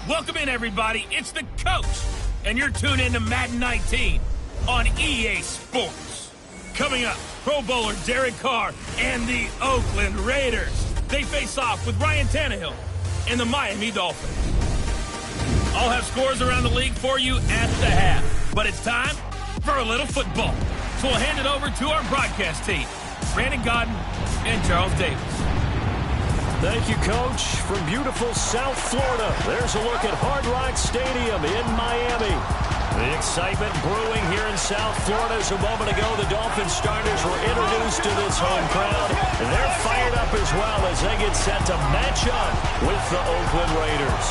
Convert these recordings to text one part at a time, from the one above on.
Welcome in, everybody. It's the coach, and you're tuned in to Madden 19 on EA Sports. Coming up, Pro Bowler Derek Carr and the Oakland Raiders. They face off with Ryan Tannehill and the Miami Dolphins. I'll have scores around the league for you at the half, but it's time for a little football. So we'll hand it over to our broadcast team, Brandon Godden and Charles Davis. Thank you, Coach. From beautiful South Florida, there's a look at Hard Rock Stadium in Miami. The excitement brewing here in South Florida as a moment ago the Dolphins starters were introduced to this home crowd. And they're fired up as well as they get set to match up with the Oakland Raiders.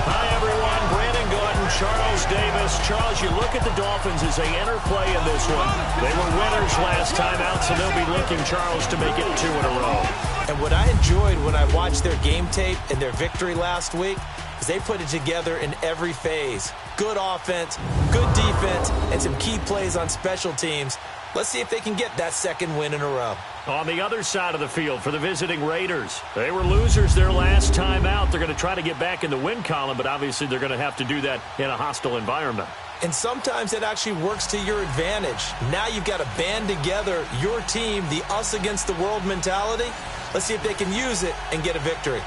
Hi, everyone. Brandon Gordon, Charles Davis. Charles, you look at the Dolphins as they enter play in this one. They were winners last time out, so they'll be looking, Charles, to make it 2 in a row. And what I enjoyed when I watched their game tape and their victory last week is they put it together in every phase. Good offense, good defense, and some key plays on special teams. Let's see if they can get that second win in a row. On the other side of the field for the visiting Raiders, they were losers their last time out. They're going to try to get back in the win column, but obviously they're going to have to do that in a hostile environment. And sometimes it actually works to your advantage. Now you've got to band together your team, the us against the world mentality. Let's see if they can use it and get a victory.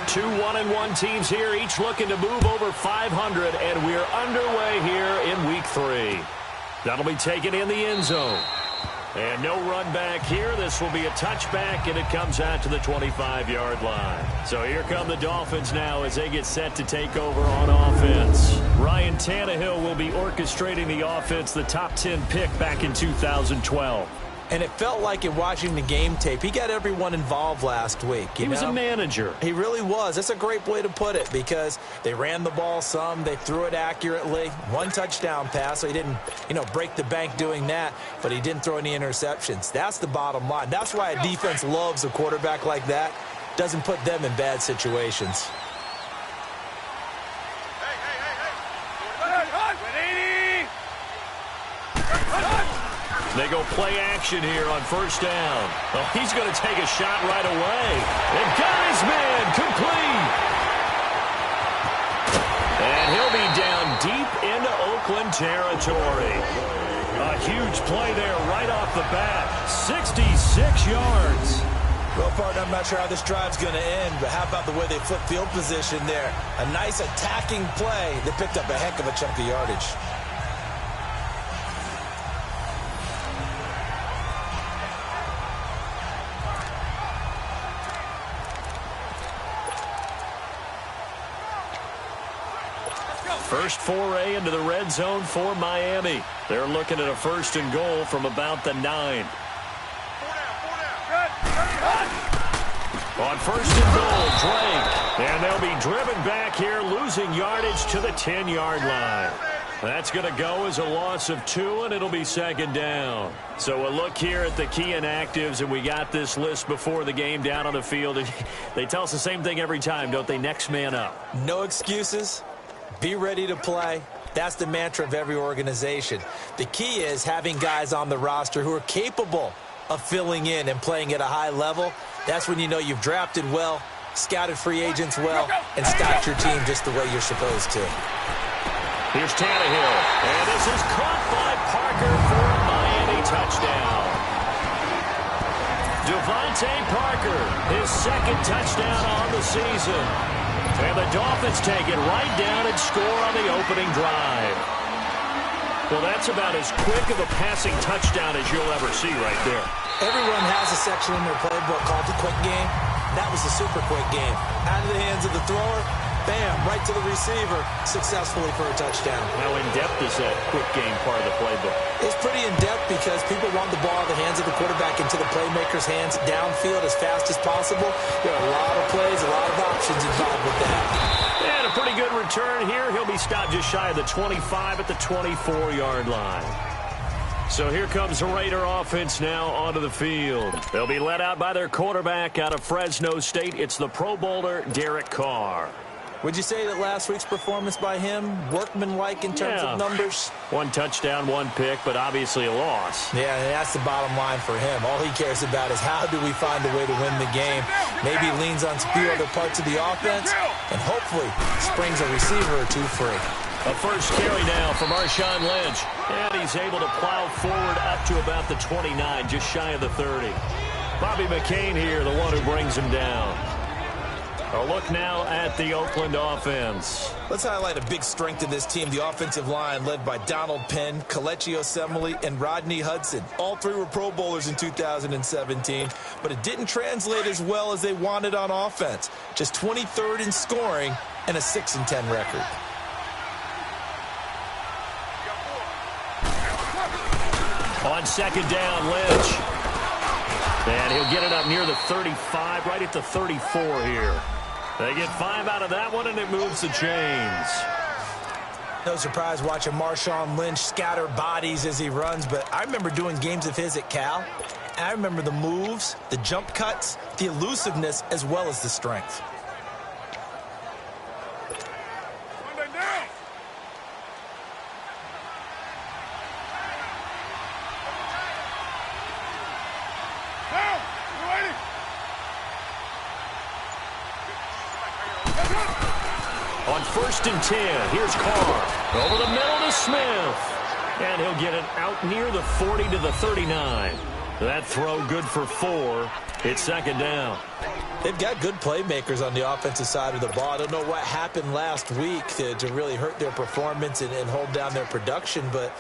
Two 1-1 teams here, each looking to move over 500, and we're underway here in Week 3. That'll be taken in the end zone. And no run back here. This will be a touchback, and it comes out to the 25-yard line. So here come the Dolphins now as they get set to take over on offense. Ryan Tannehill will be orchestrating the offense, the top 10 pick back in 2012. And it felt like in watching the game tape, he got everyone involved last week. He was a manager. He really was. That's a great way to put it because they ran the ball some. They threw it accurately. 1 touchdown pass, so he didn't, break the bank doing that, but he didn't throw any interceptions. That's the bottom line. That's why a defense loves a quarterback like that. Doesn't put them in bad situations. They go play action here on first down. Oh, he's going to take a shot right away. And got his man complete. And he'll be down deep into Oakland territory. A huge play there right off the bat. 66 yards. Well, partner, I'm not sure how this drive's going to end, but how about the way they flip field position there? A nice attacking play that picked up a heck of a chunk of yardage. First foray into the red zone for Miami. They're looking at a 1st and goal from about the 9. On 1st and goal, Drake. And they'll be driven back here, losing yardage to the 10-yard line. That's going to go as a loss of 2, and it'll be 2nd down. So a look here at the key inactives, and we got this list before the game down on the field. They tell us the same thing every time, don't they? Next man up. No excuses. Be ready to play. That's the mantra of every organization. The key is having guys on the roster who are capable of filling in and playing at a high level. That's when you know you've drafted well, scouted free agents well, and stocked your team just the way you're supposed to. Here's Tannehill, and this is caught by Parker for a Miami touchdown. Devontae Parker, his 2nd touchdown on the season. And the Dolphins take it right down and score on the opening drive. Well, that's about as quick of a passing touchdown as you'll ever see right there. Everyone has a section in their playbook called the quick game. That was the super quick game. Out of the hands of the thrower, bam, right to the receiver, successfully for a touchdown. How in-depth is that quick game part of the playbook? It's pretty in-depth because people want the ball out of the hands of the quarterback into the playmaker's hands downfield as fast as possible. There are a lot of plays, a lot of options involved with that. And a pretty good return here. He'll be stopped just shy of the 25 at the 24-yard line. So here comes the Raider offense now onto the field. They'll be led out by their quarterback out of Fresno State. It's the Pro Bowler, Derek Carr. Would you say that last week's performance by him, workmanlike in terms of numbers? 1 touchdown, 1 pick, but obviously a loss. Yeah, that's the bottom line for him. All he cares about is how do we find a way to win the game. Maybe he leans on a few other parts of the offense and hopefully springs a receiver or two free. A first carry now for Marshawn Lynch. And he's able to plow forward up to about the 29, just shy of the 30. Bobby McCain here, the one who brings him down. A look now at the Oakland offense. Let's highlight a big strength of this team, the offensive line led by Donald Penn, Kelechi Osemele, and Rodney Hudson. All 3 were Pro Bowlers in 2017, but it didn't translate as well as they wanted on offense. Just 23rd in scoring and a 6-10 record. On second down, Lynch. And he'll get it up near the 35, right at the 34 here. They get 5 out of that one, and it moves the chains. No surprise watching Marshawn Lynch scatter bodies as he runs, but I remember doing games of his at Cal. And I remember the moves, the jump cuts, the elusiveness, as well as the strength. On 1st and 10, here's Carr. Over the middle to Smith. And he'll get it out near the 40 to the 39. That throw good for 4. It's second down. They've got good playmakers on the offensive side of the ball. I don't know what happened last week to really hurt their performance and hold down their production, but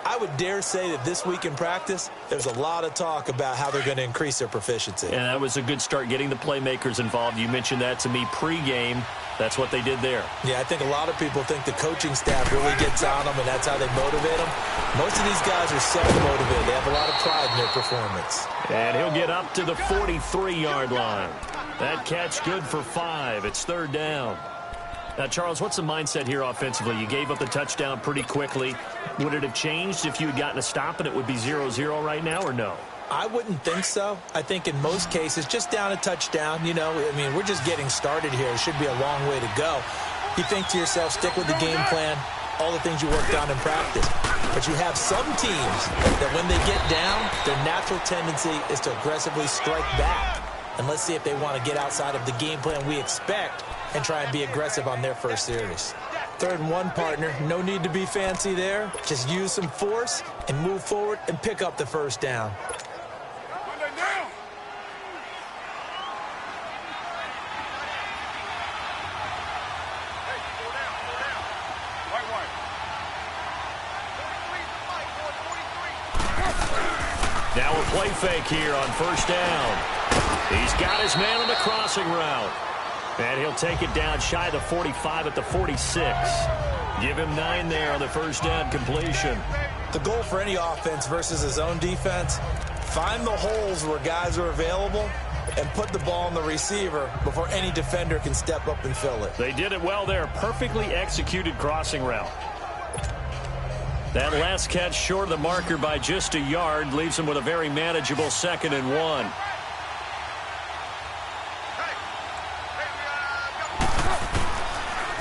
I would dare say that this week in practice, there's a lot of talk about how they're going to increase their proficiency. And that was a good start getting the playmakers involved. You mentioned that to me pregame. That's what they did there. Yeah, I think a lot of people think the coaching staff really gets on them, and that's how they motivate them. Most of these guys are self-motivated. They have a lot of pride in their performance. And he'll get up to the 43-yard line. That catch good for 5. It's third down. Now, Charles, what's the mindset here offensively? You gave up the touchdown pretty quickly. Would it have changed if you had gotten a stop and it would be 0-0 right now, or no? I wouldn't think so. I think in most cases, just down a touchdown, you know, I mean, we're just getting started here. It should be a long way to go. You think to yourself, stick with the game plan, all the things you worked on in practice. But you have some teams that when they get down, their natural tendency is to aggressively strike back. And let's see if they want to get outside of the game plan we expect and try and be aggressive on their first series. 3rd and 1, partner. No need to be fancy there. Just use some force and move forward and pick up the first down. Now a play fake here on first down. He's got his man on the crossing route. And he'll take it down shy of the 45 at the 46. Give him 9 there on the first down completion. The goal for any offense versus his own defense, find the holes where guys are available and put the ball on the receiver before any defender can step up and fill it. They did it well there. Perfectly executed crossing route. That last catch short of the marker by just a yard leaves him with a very manageable 2nd and 1.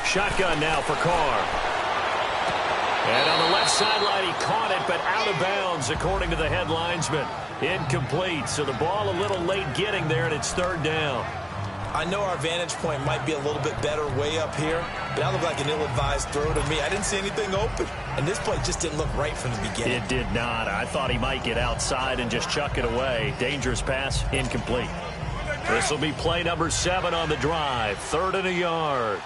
Shotgun now for Carr. And on the left sideline, he caught it, but out of bounds, according to the head linesman. Incomplete, so the ball a little late getting there, and it's third down. I know our vantage point might be a little bit better way up here, but that looked like an ill-advised throw to me. I didn't see anything open, and this play just didn't look right from the beginning. It did not. I thought he might get outside and just chuck it away. Dangerous pass, incomplete. This will be play number 7 on the drive. 3rd and a yard.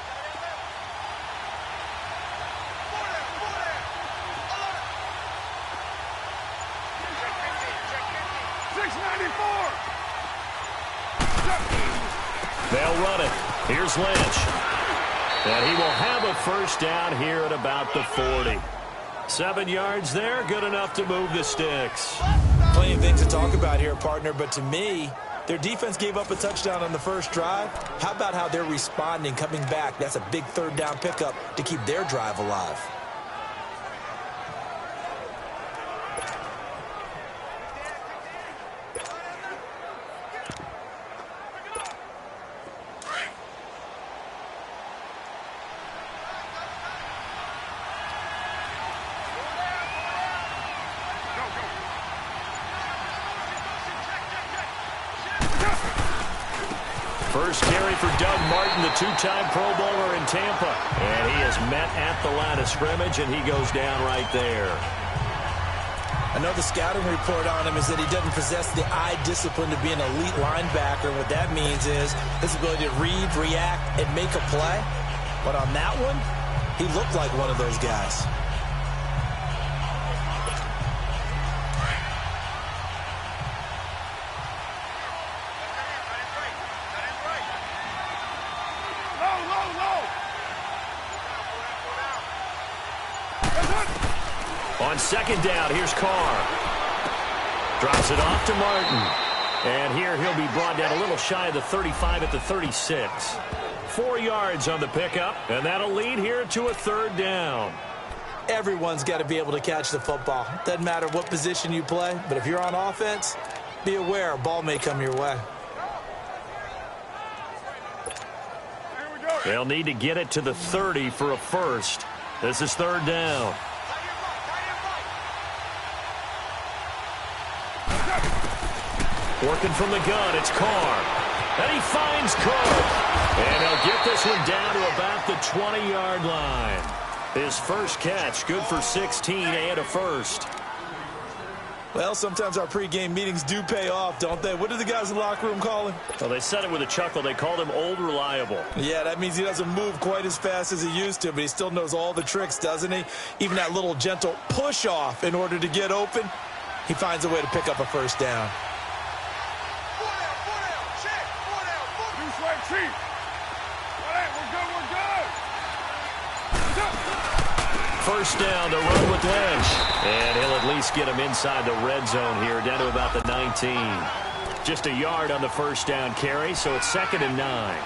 They'll run it. Here's Lynch. And he will have a first down here at about the 40. 7 yards there, good enough to move the sticks. Plenty of things to talk about here, partner, but to me, their defense gave up a touchdown on the first drive. How about how they're responding, coming back? That's a big 3rd down pickup to keep their drive alive. First carry for Doug Martin, the two-time Pro Bowler in Tampa. And he is met at the line of scrimmage, and he goes down right there. Another scouting report on him is that he doesn't possess the eye discipline to be an elite linebacker. What that means is his ability to read, react, and make a play. But on that one, he looked like one of those guys. On second down, here's Carr. Drops it off to Martin. And here he'll be brought down a little shy of the 35 at the 36. 4 yards on the pickup, and that'll lead here to a third down. Everyone's got to be able to catch the football. Doesn't matter what position you play, but if you're on offense, be aware a ball may come your way. They'll need to get it to the 30 for a first. This is third down. Working from the gun, it's Carr. And he finds Cook. And he'll get this one down to about the 20-yard line. His first catch, good for 16 and a first. Well, sometimes our pregame meetings do pay off, don't they? What do the guys in the locker room call him? Well, they said it with a chuckle. They called him Old Reliable. Yeah, that means he doesn't move quite as fast as he used to, but he still knows all the tricks, doesn't he? Even that little gentle push-off in order to get open, he finds a way to pick up a first down. First down to run with Lynch. And he'll at least get him inside the red zone here, down to about the 19. Just a yard on the first down carry, so it's 2nd and 9.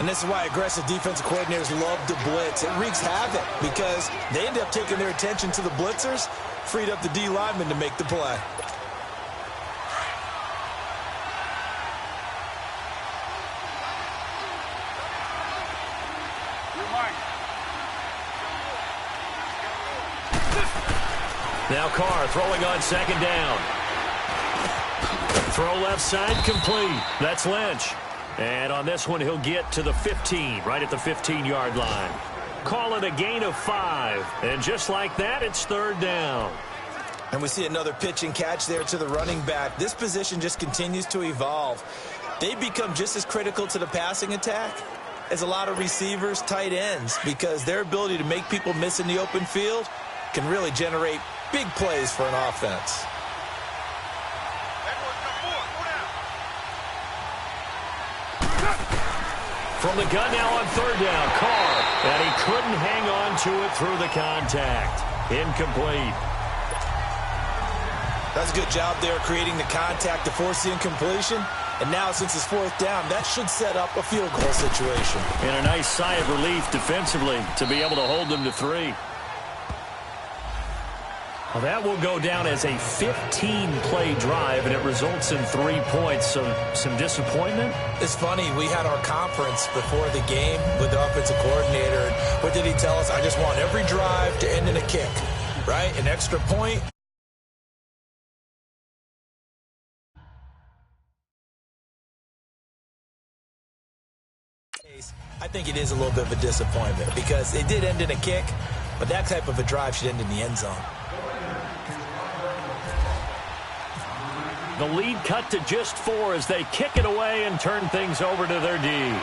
And this is why aggressive defensive coordinators love to blitz. It wreaks havoc because they end up taking their attention to the blitzers, freed up the D lineman to make the play. Now Carr throwing on second down. Throw left side complete. That's Lynch. And on this one, he'll get to the 15, right at the 15-yard line. Call it a gain of 5. And just like that, it's third down. And we see another pitch and catch there to the running back. This position just continues to evolve. They become just as critical to the passing attack as a lot of receivers, tight ends, because their ability to make people miss in the open field can really generate big plays for an offense. From the gun now on third down, Carr. And he couldn't hang on to it through the contact. Incomplete. That's a good job there creating the contact to force the incompletion. And now since it's fourth down, that should set up a field goal situation. And a nice sigh of relief defensively to be able to hold them to 3. Well, that will go down as a 15-play drive, and it results in 3 points. So some disappointment? It's funny. We had our conference before the game with the offensive coordinator. And what did he tell us? I just want every drive to end in a kick, right? An extra point. I think it is a little bit of a disappointment because it did end in a kick, but that type of a drive should end in the end zone. The lead cut to just 4 as they kick it away and turn things over to their D.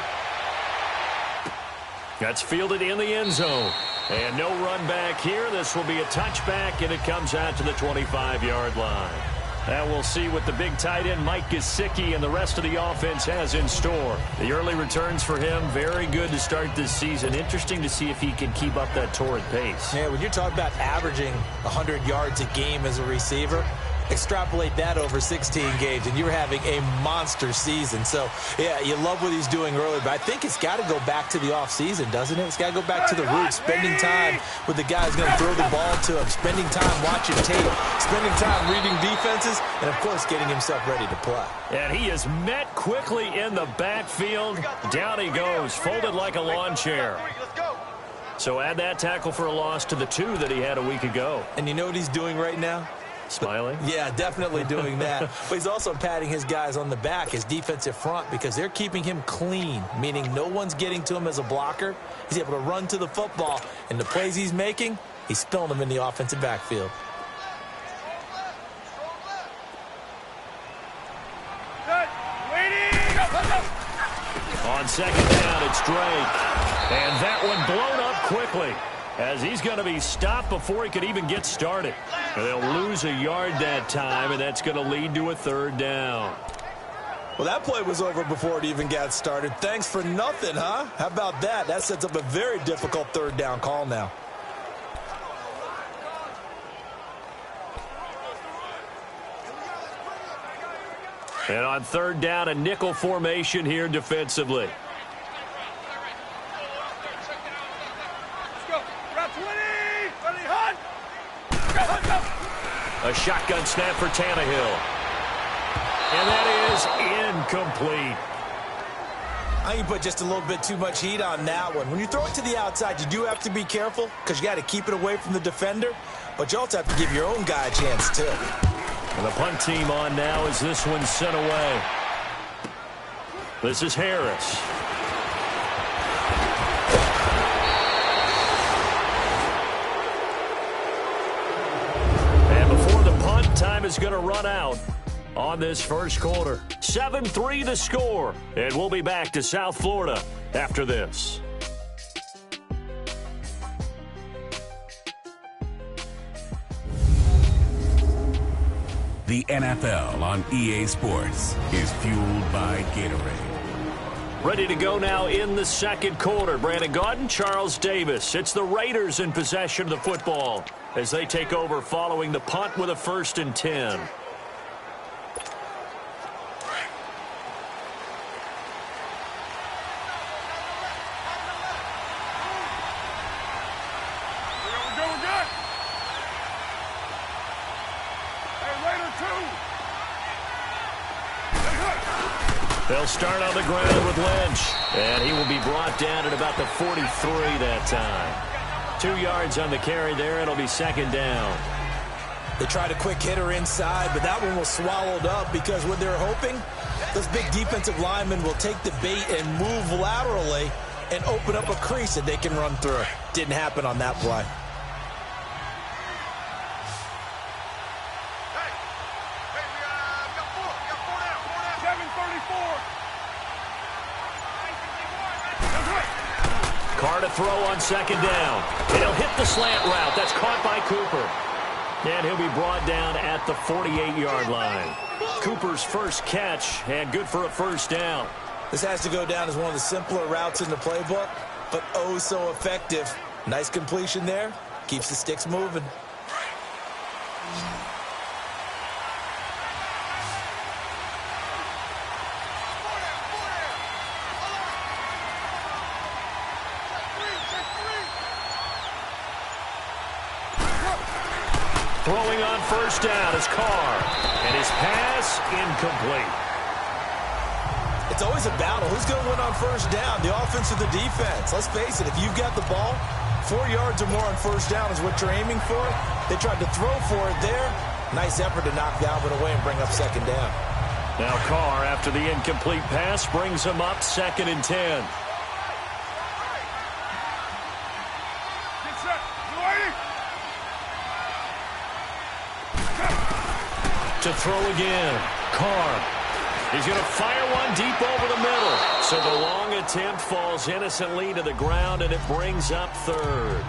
That's fielded in the end zone. And no run back here. This will be a touchback, and it comes out to the 25-yard line. And we'll see what the big tight end Mike Gesicki and the rest of the offense has in store. The early returns for him, very good to start this season. Interesting to see if he can keep up that torrid pace. Yeah, when you're talking about averaging 100 yards a game as a receiver, extrapolate that over 16 games, and you're having a monster season. So, yeah, you love what he's doing early, but I think it's got to go back to the offseason, doesn't it? It's got to go back to the roots, spending time with the guy who's going to throw the ball to him, spending time watching tape, spending time reading defenses, and, of course, getting himself ready to play. And he is met quickly in the backfield. Down he goes, folded like a lawn chair. So add that tackle for a loss to the 2 that he had a week ago. And you know what he's doing right now? Smiling? Yeah, definitely doing that. But he's also patting his guys on the back, his defensive front, because they're keeping him clean, meaning no one's getting to him as a blocker. He's able to run to the football, and the plays he's making, he's spilling them in the offensive backfield. On second down, it's Drake. And that one blown up quickly, as he's going to be stopped before he could even get started. And they'll lose a yard that time, and that's going to lead to a third down. Well, that play was over before it even got started. Thanks for nothing, huh? How about that? That sets up a very difficult third down call now. And on third down, a nickel formation here defensively. A shotgun snap for Tannehill. And that is incomplete. I think you put just a little bit too much heat on that one. When you throw it to the outside, you do have to be careful because you got to keep it away from the defender, but you also have to give your own guy a chance too. And the punt team on now as this one's sent away. This is Harris. And before the punt, time is going to run out on this first quarter. 7-3 the score. And we'll be back to South Florida after this. The NFL on EA Sports is fueled by Gatorade. Ready to go now in the second quarter. Brandon Gaudin, Charles Davis. It's the Raiders in possession of the football as they take over following the punt with a 1st and 10. They'll start on the ground with Lynch, and he will be brought down at about the 43 that time. 2 yards on the carry there. It'll be second down. They tried a quick hitter inside, but that one was swallowed up because what they're hoping, those big defensive linemen will take the bait and move laterally and open up a crease that they can run through. Didn't happen on that play. Carr to throw on second down. And he'll hit the slant route. That's caught by Cooper. And he'll be brought down at the 48-yard line. Cooper's first catch, and good for a first down. This has to go down as one of the simpler routes in the playbook, but oh so effective. Nice completion there. Keeps the sticks moving. Throwing on first down is Carr. And his pass incomplete. It's always a battle. Who's going to win on first down, the offense or the defense? Let's face it, if you've got the ball, 4 yards or more on first down is what you're aiming for. They tried to throw for it there. Nice effort to knock Dalvin away and bring up second down. Now Carr, after the incomplete pass, brings him up 2nd and 10. To throw again. Carr. He's going to fire one deep over the middle. So the long attempt falls innocently to the ground, and it brings up 3rd.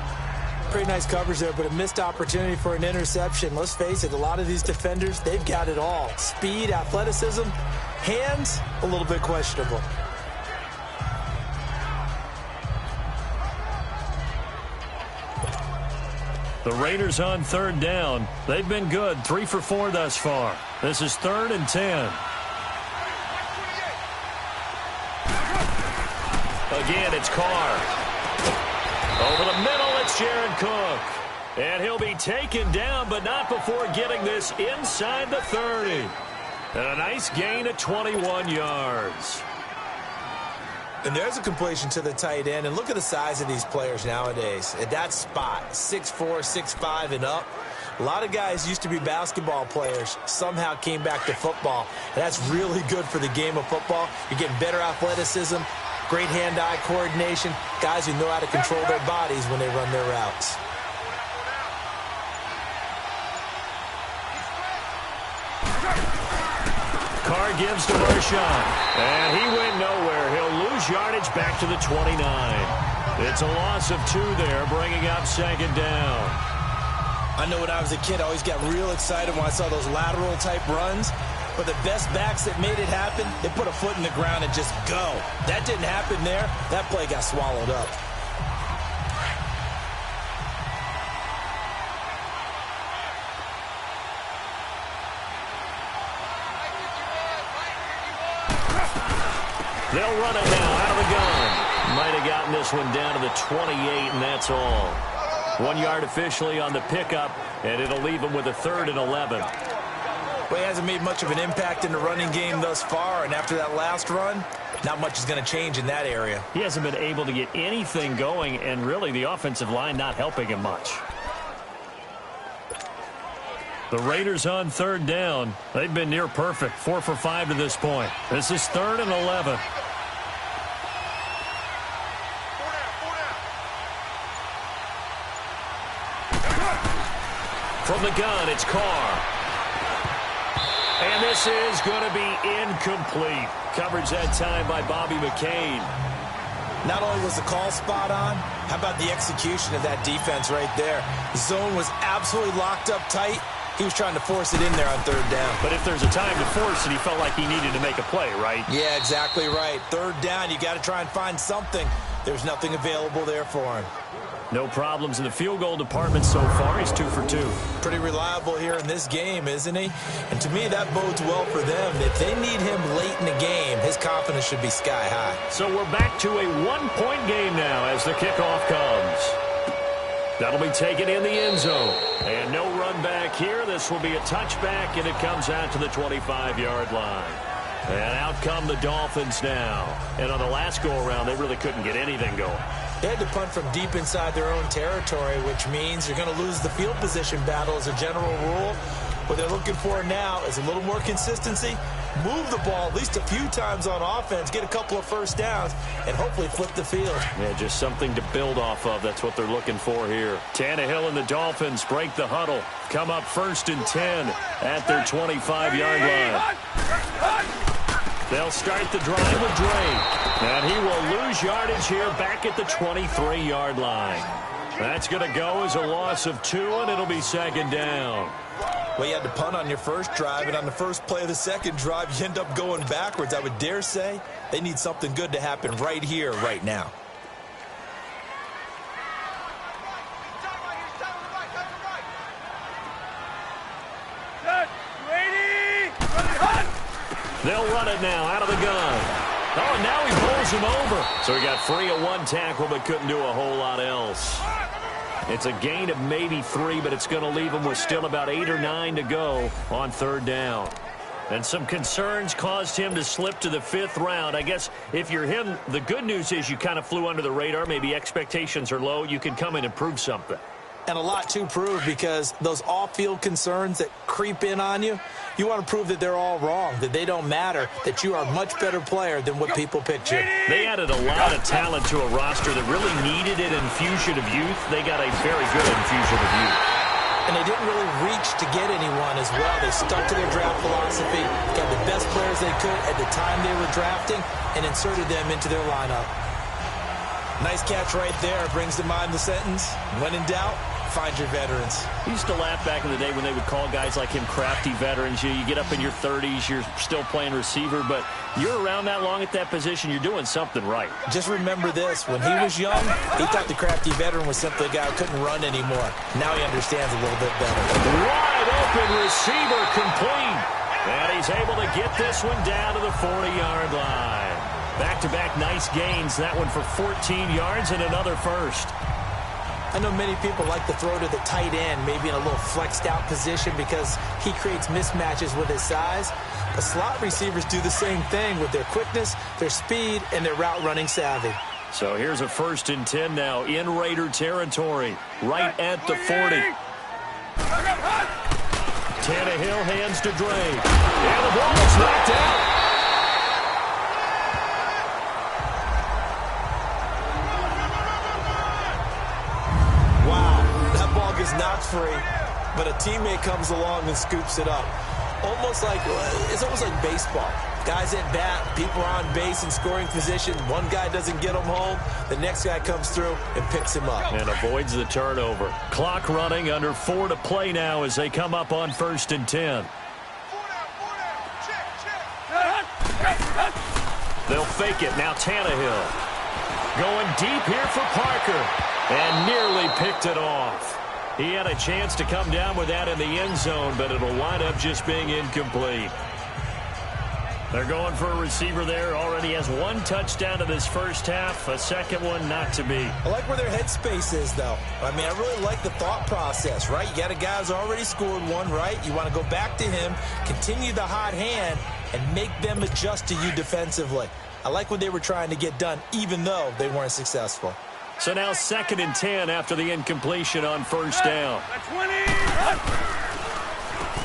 Pretty nice coverage there, but a missed opportunity for an interception. Let's face it, a lot of these defenders, they've got it all. Speed, athleticism, hands, a little bit questionable. The Raiders on 3rd down. They've been good, 3 for 4 thus far. This is 3rd and 10. Again, it's Carr. Over the middle, it's Jared Cook. And he'll be taken down, but not before getting this inside the 30. And a nice gain of 21 yards. And there's a completion to the tight end. And look at the size of these players nowadays. At that spot, 6'4", 6'5", and up. A lot of guys used to be basketball players, somehow came back to football. And that's really good for the game of football. You're getting better athleticism, great hand-eye coordination, guys who know how to control their bodies when they run their routes. Carr gives to Marshawn, and he went nowhere. He'll lose yardage back to the 29. It's a loss of 2 there, bringing up second down. I know when I was a kid, I always got real excited when I saw those lateral-type runs. But the best backs that made it happen, they put a foot in the ground and just go. That didn't happen there. That play got swallowed up. They'll run it now out of the gun. Might have gotten this one down to the 28, and that's all. 1 yard officially on the pickup, and it'll leave him with a 3rd and 11. Well, he hasn't made much of an impact in the running game thus far, and after that last run, not much is going to change in that area. He hasn't been able to get anything going, and really the offensive line not helping him much. The Raiders on 3rd down. They've been near perfect, 4 for 5 to this point. This is 3rd and 11. From the gun, it's Carr. And this is going to be incomplete. Coverage that time by Bobby McCain. Not only was the call spot on, how about the execution of that defense right there? The zone was absolutely locked up tight. He was trying to force it in there on 3rd down. But if there's a time to force it, he felt like he needed to make a play, right? Yeah, exactly right. 3rd down, you got to try and find something. There's nothing available there for him. No problems in the field goal department so far. He's 2 for 2. Pretty reliable here in this game, isn't he? And to me, that bodes well for them. If they need him late in the game, his confidence should be sky high. So we're back to a 1-point game now as the kickoff comes. That'll be taken in the end zone. And no run back here. This will be a touchback, and it comes out to the 25-yard line. And out come the Dolphins now. And on the last go-around, they really couldn't get anything going. They had to punt from deep inside their own territory, which means you're going to lose the field position battle as a general rule. What they're looking for now is a little more consistency, move the ball at least a few times on offense, get a couple of first downs, and hopefully flip the field. Yeah, just something to build off of. That's what they're looking for here. Tannehill and the Dolphins break the huddle. Come up 1st and 10 at their 25-yard line. They'll start the drive with Drake. And he will lose yardage here back at the 23-yard line. That's going to go as a loss of 2, and it'll be 2nd down. Well, you had to punt on your first drive, and on the first play of the second drive, you end up going backwards. I would dare say they need something good to happen right here, right now. They'll run it now out of the gun. Oh, and now he pulls him over. So he got free of 1 tackle but couldn't do a whole lot else. It's a gain of maybe 3, but it's going to leave him with still about 8 or 9 to go on 3rd down. And some concerns caused him to slip to the 5th round. I guess if you're him, the good news is you kind of flew under the radar. Maybe expectations are low. You can come in and prove something. And a lot to prove, because those off-field concerns that creep in on you, you want to prove that they're all wrong, that they don't matter, that you are a much better player than what people picture. They added a lot of talent to a roster that really needed an infusion of youth. They got a very good infusion of youth. And they didn't really reach to get anyone as well. They stuck to their draft philosophy, got the best players they could at the time they were drafting, and inserted them into their lineup. Nice catch right there. Brings to mind the sentence, when in doubt, find your veterans. I used to laugh back in the day when they would call guys like him crafty veterans. You get up in your 30s, you're still playing receiver, but you're around that long at that position, you're doing something right. Just remember this. When he was young, he thought the crafty veteran was simply a guy who couldn't run anymore. Now he understands a little bit better. Wide open receiver complete. And he's able to get this one down to the 40-yard line. Back-to-back nice gains. That one for 14 yards and another first. I know many people like to throw to the tight end, maybe in a little flexed out position because he creates mismatches with his size. But slot receivers do the same thing with their quickness, their speed, and their route running savvy. So here's a 1st and 10 now in Raider territory, right at the 40. Tannehill hands to Drake. And the ball's knocked out. Wow, that ball gets knocked free, but a teammate comes along and scoops it up. It's almost like baseball. Guys at bat, people are on base in scoring position. One guy doesn't get him home. The next guy comes through and picks him up. And avoids the turnover. Clock running, under 4 to play now as they come up on 1st and 10. They'll fake it. Now Tannehill. Going deep here for Parker. And nearly picked it off. He had a chance to come down with that in the end zone, but it'll wind up just being incomplete. They're going for a receiver there. Already has 1 touchdown in this first half. A second one not to be. I like where their headspace is, though. I mean, I really like the thought process, right? You got a guy who's already scored 1, right? You want to go back to him, continue the hot hand, and make them adjust to you defensively. I like what they were trying to get done, even though they weren't successful. So now 2nd and 10 after the incompletion on 1st down.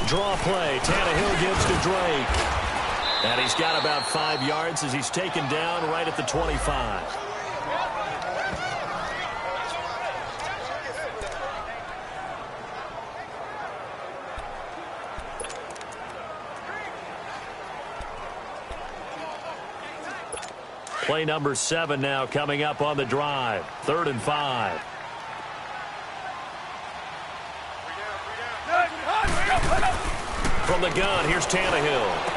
Draw play. Tannehill gives to Drake. And he's got about 5 yards as he's taken down right at the 25. Play number 7 now coming up on the drive. 3rd and 5. From the gun, here's Tannehill.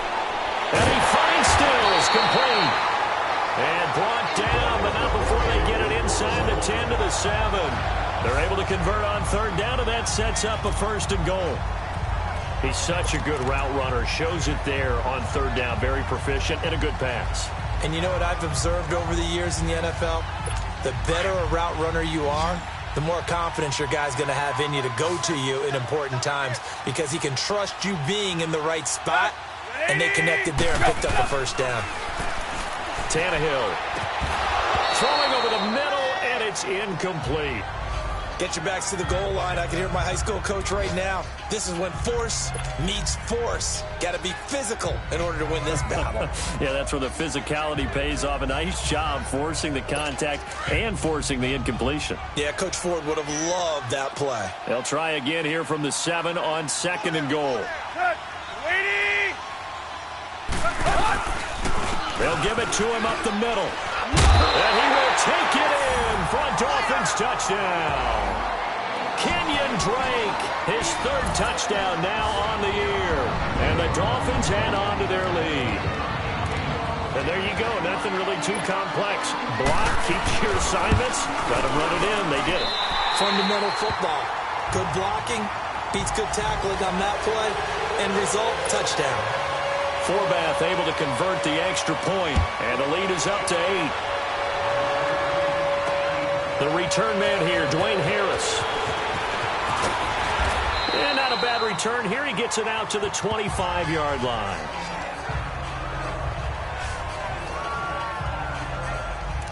And he finds Stills, complete. And brought down, but not before they get it inside the 10 to the 7. They're able to convert on 3rd down, and that sets up a 1st and goal. He's such a good route runner. Shows it there on 3rd down. Very proficient and a good pass. And you know what I've observed over the years in the NFL? The better a route runner you are, the more confidence your guy's going to have in you to go to you in important times because he can trust you being in the right spot. And they connected there and picked up the 1st down. Tannehill throwing over the middle, and it's incomplete. Get your backs to the goal line. I can hear my high school coach right now. This is when force meets force. Got to be physical in order to win this battle. Yeah, that's where the physicality pays off. A nice job forcing the contact and forcing the incompletion. Yeah, Coach Ford would have loved that play. They'll try again here from the 7 on 2nd and goal. They'll give it to him up the middle. And he will take it in for a Dolphins touchdown. Kenyon Drake, his 3rd touchdown now on the year. And the Dolphins hang on to their lead. And there you go. Nothing really too complex. Block, keep your assignments. Let them run it in. They did it. Fundamental football. Good blocking beats good tackling on that play. End result, touchdown. Forbath able to convert the extra point, and the lead is up to 8. The return man here, Dwayne Harris. And not a bad return here. He gets it out to the 25-yard line.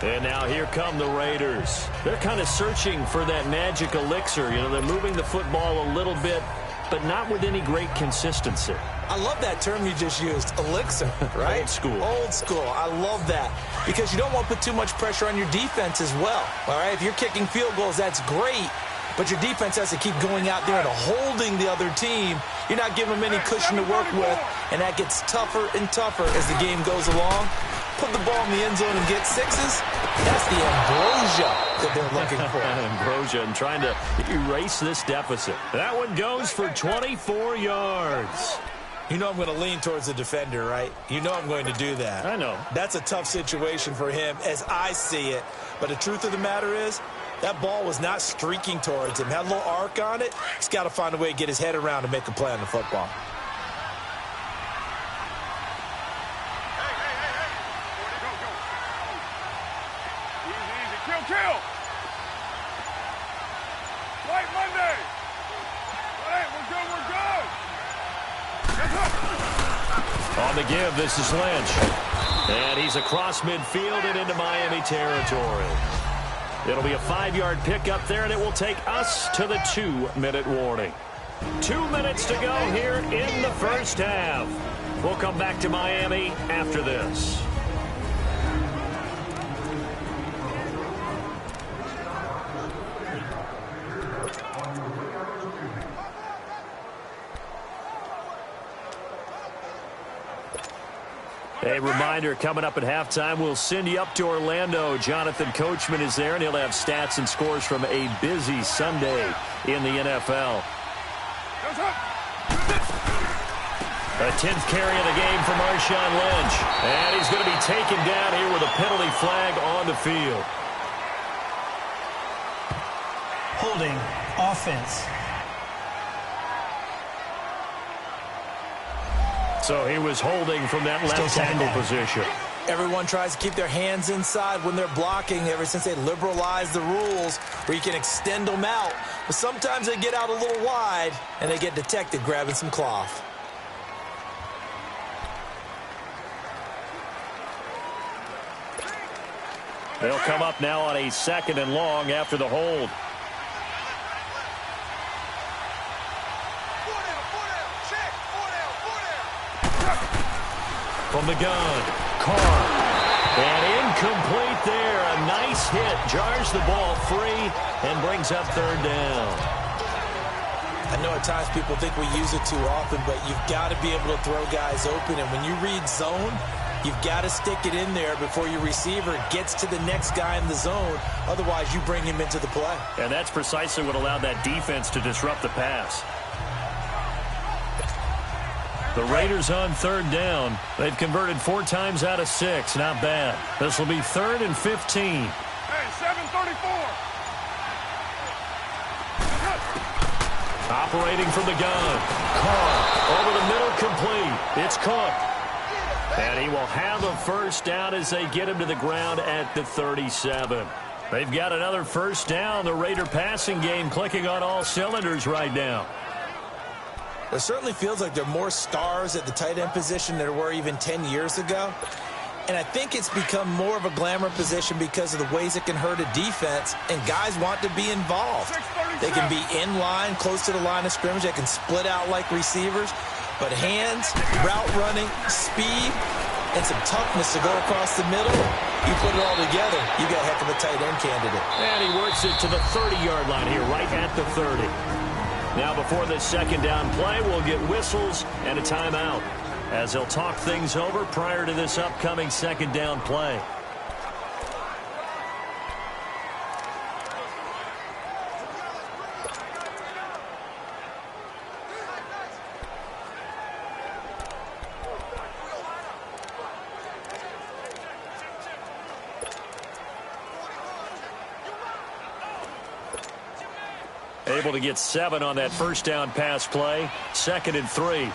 And now here come the Raiders. They're kind of searching for that magic elixir. You know, they're moving the football a little bit, but not with any great consistency. I love that term you just used, elixir, right? Old school. Old school. I love that because you don't want to put too much pressure on your defense as well, all right? If you're kicking field goals, that's great, but your defense has to keep going out there and holding the other team. You're not giving them any cushion to work with, and that gets tougher and tougher as the game goes along. Put the ball in the end zone and get 6s. That's the ambrosia that they're looking for. Ambrosia and trying to erase this deficit. That one goes for 24 yards. You know I'm going to lean towards the defender, right? You know I'm going to do that. I know. That's a tough situation for him as I see it. But the truth of the matter is, that ball was not streaking towards him. Had a little arc on it. He's got to find a way to get his head around and make a play on the football. Kill! White Monday! All right, we're good! On the give, this is Lynch. And he's across midfield and into Miami territory. It'll be a 5-yard pickup there, and it will take us to the 2-minute warning. 2 minutes to go here in the first half. We'll come back to Miami after this. A reminder, coming up at halftime, we'll send you up to Orlando. Jonathan Coachman is there, and he'll have stats and scores from a busy Sunday in the NFL. A 10th carry of the game for Marshawn Lynch. And he's going to be taken down here with a penalty flag on the field. Holding offense. So he was holding from that left tackle position. Everyone tries to keep their hands inside when they're blocking ever since they liberalized the rules where you can extend them out. But sometimes they get out a little wide and they get detected grabbing some cloth. They'll come up now on a 2nd and long after the hold. From the gun, Carr. And incomplete there. A nice hit. Jars the ball free and brings up 3rd down. I know at times people think we use it too often, but you've got to be able to throw guys open. And when you read zone, you've got to stick it in there before your receiver gets to the next guy in the zone. Otherwise, you bring him into the play. And that's precisely what allowed that defense to disrupt the pass. The Raiders on 3rd down. They've converted 4 times out of 6. Not bad. This will be 3rd and 15. Hey, 7:34. Operating from the gun. Carr over the middle, complete. It's Cook. And he will have a 1st down as they get him to the ground at the 37. They've got another 1st down. The Raider passing game clicking on all cylinders right now. It certainly feels like there are more stars at the tight end position than there were even 10 years ago. And I think it's become more of a glamour position because of the ways it can hurt a defense, and guys want to be involved. They can be in line, close to the line of scrimmage. They can split out like receivers. But hands, route running, speed, and some toughness to go across the middle, you put it all together, you got a heck of a tight end candidate. And he works it to the 30-yard line here, right at the 30. Now before this 2nd down play, we'll get whistles and a timeout as they'll talk things over prior to this upcoming 2nd down play. Able to get 7 on that 1st down pass play. 2nd and 3.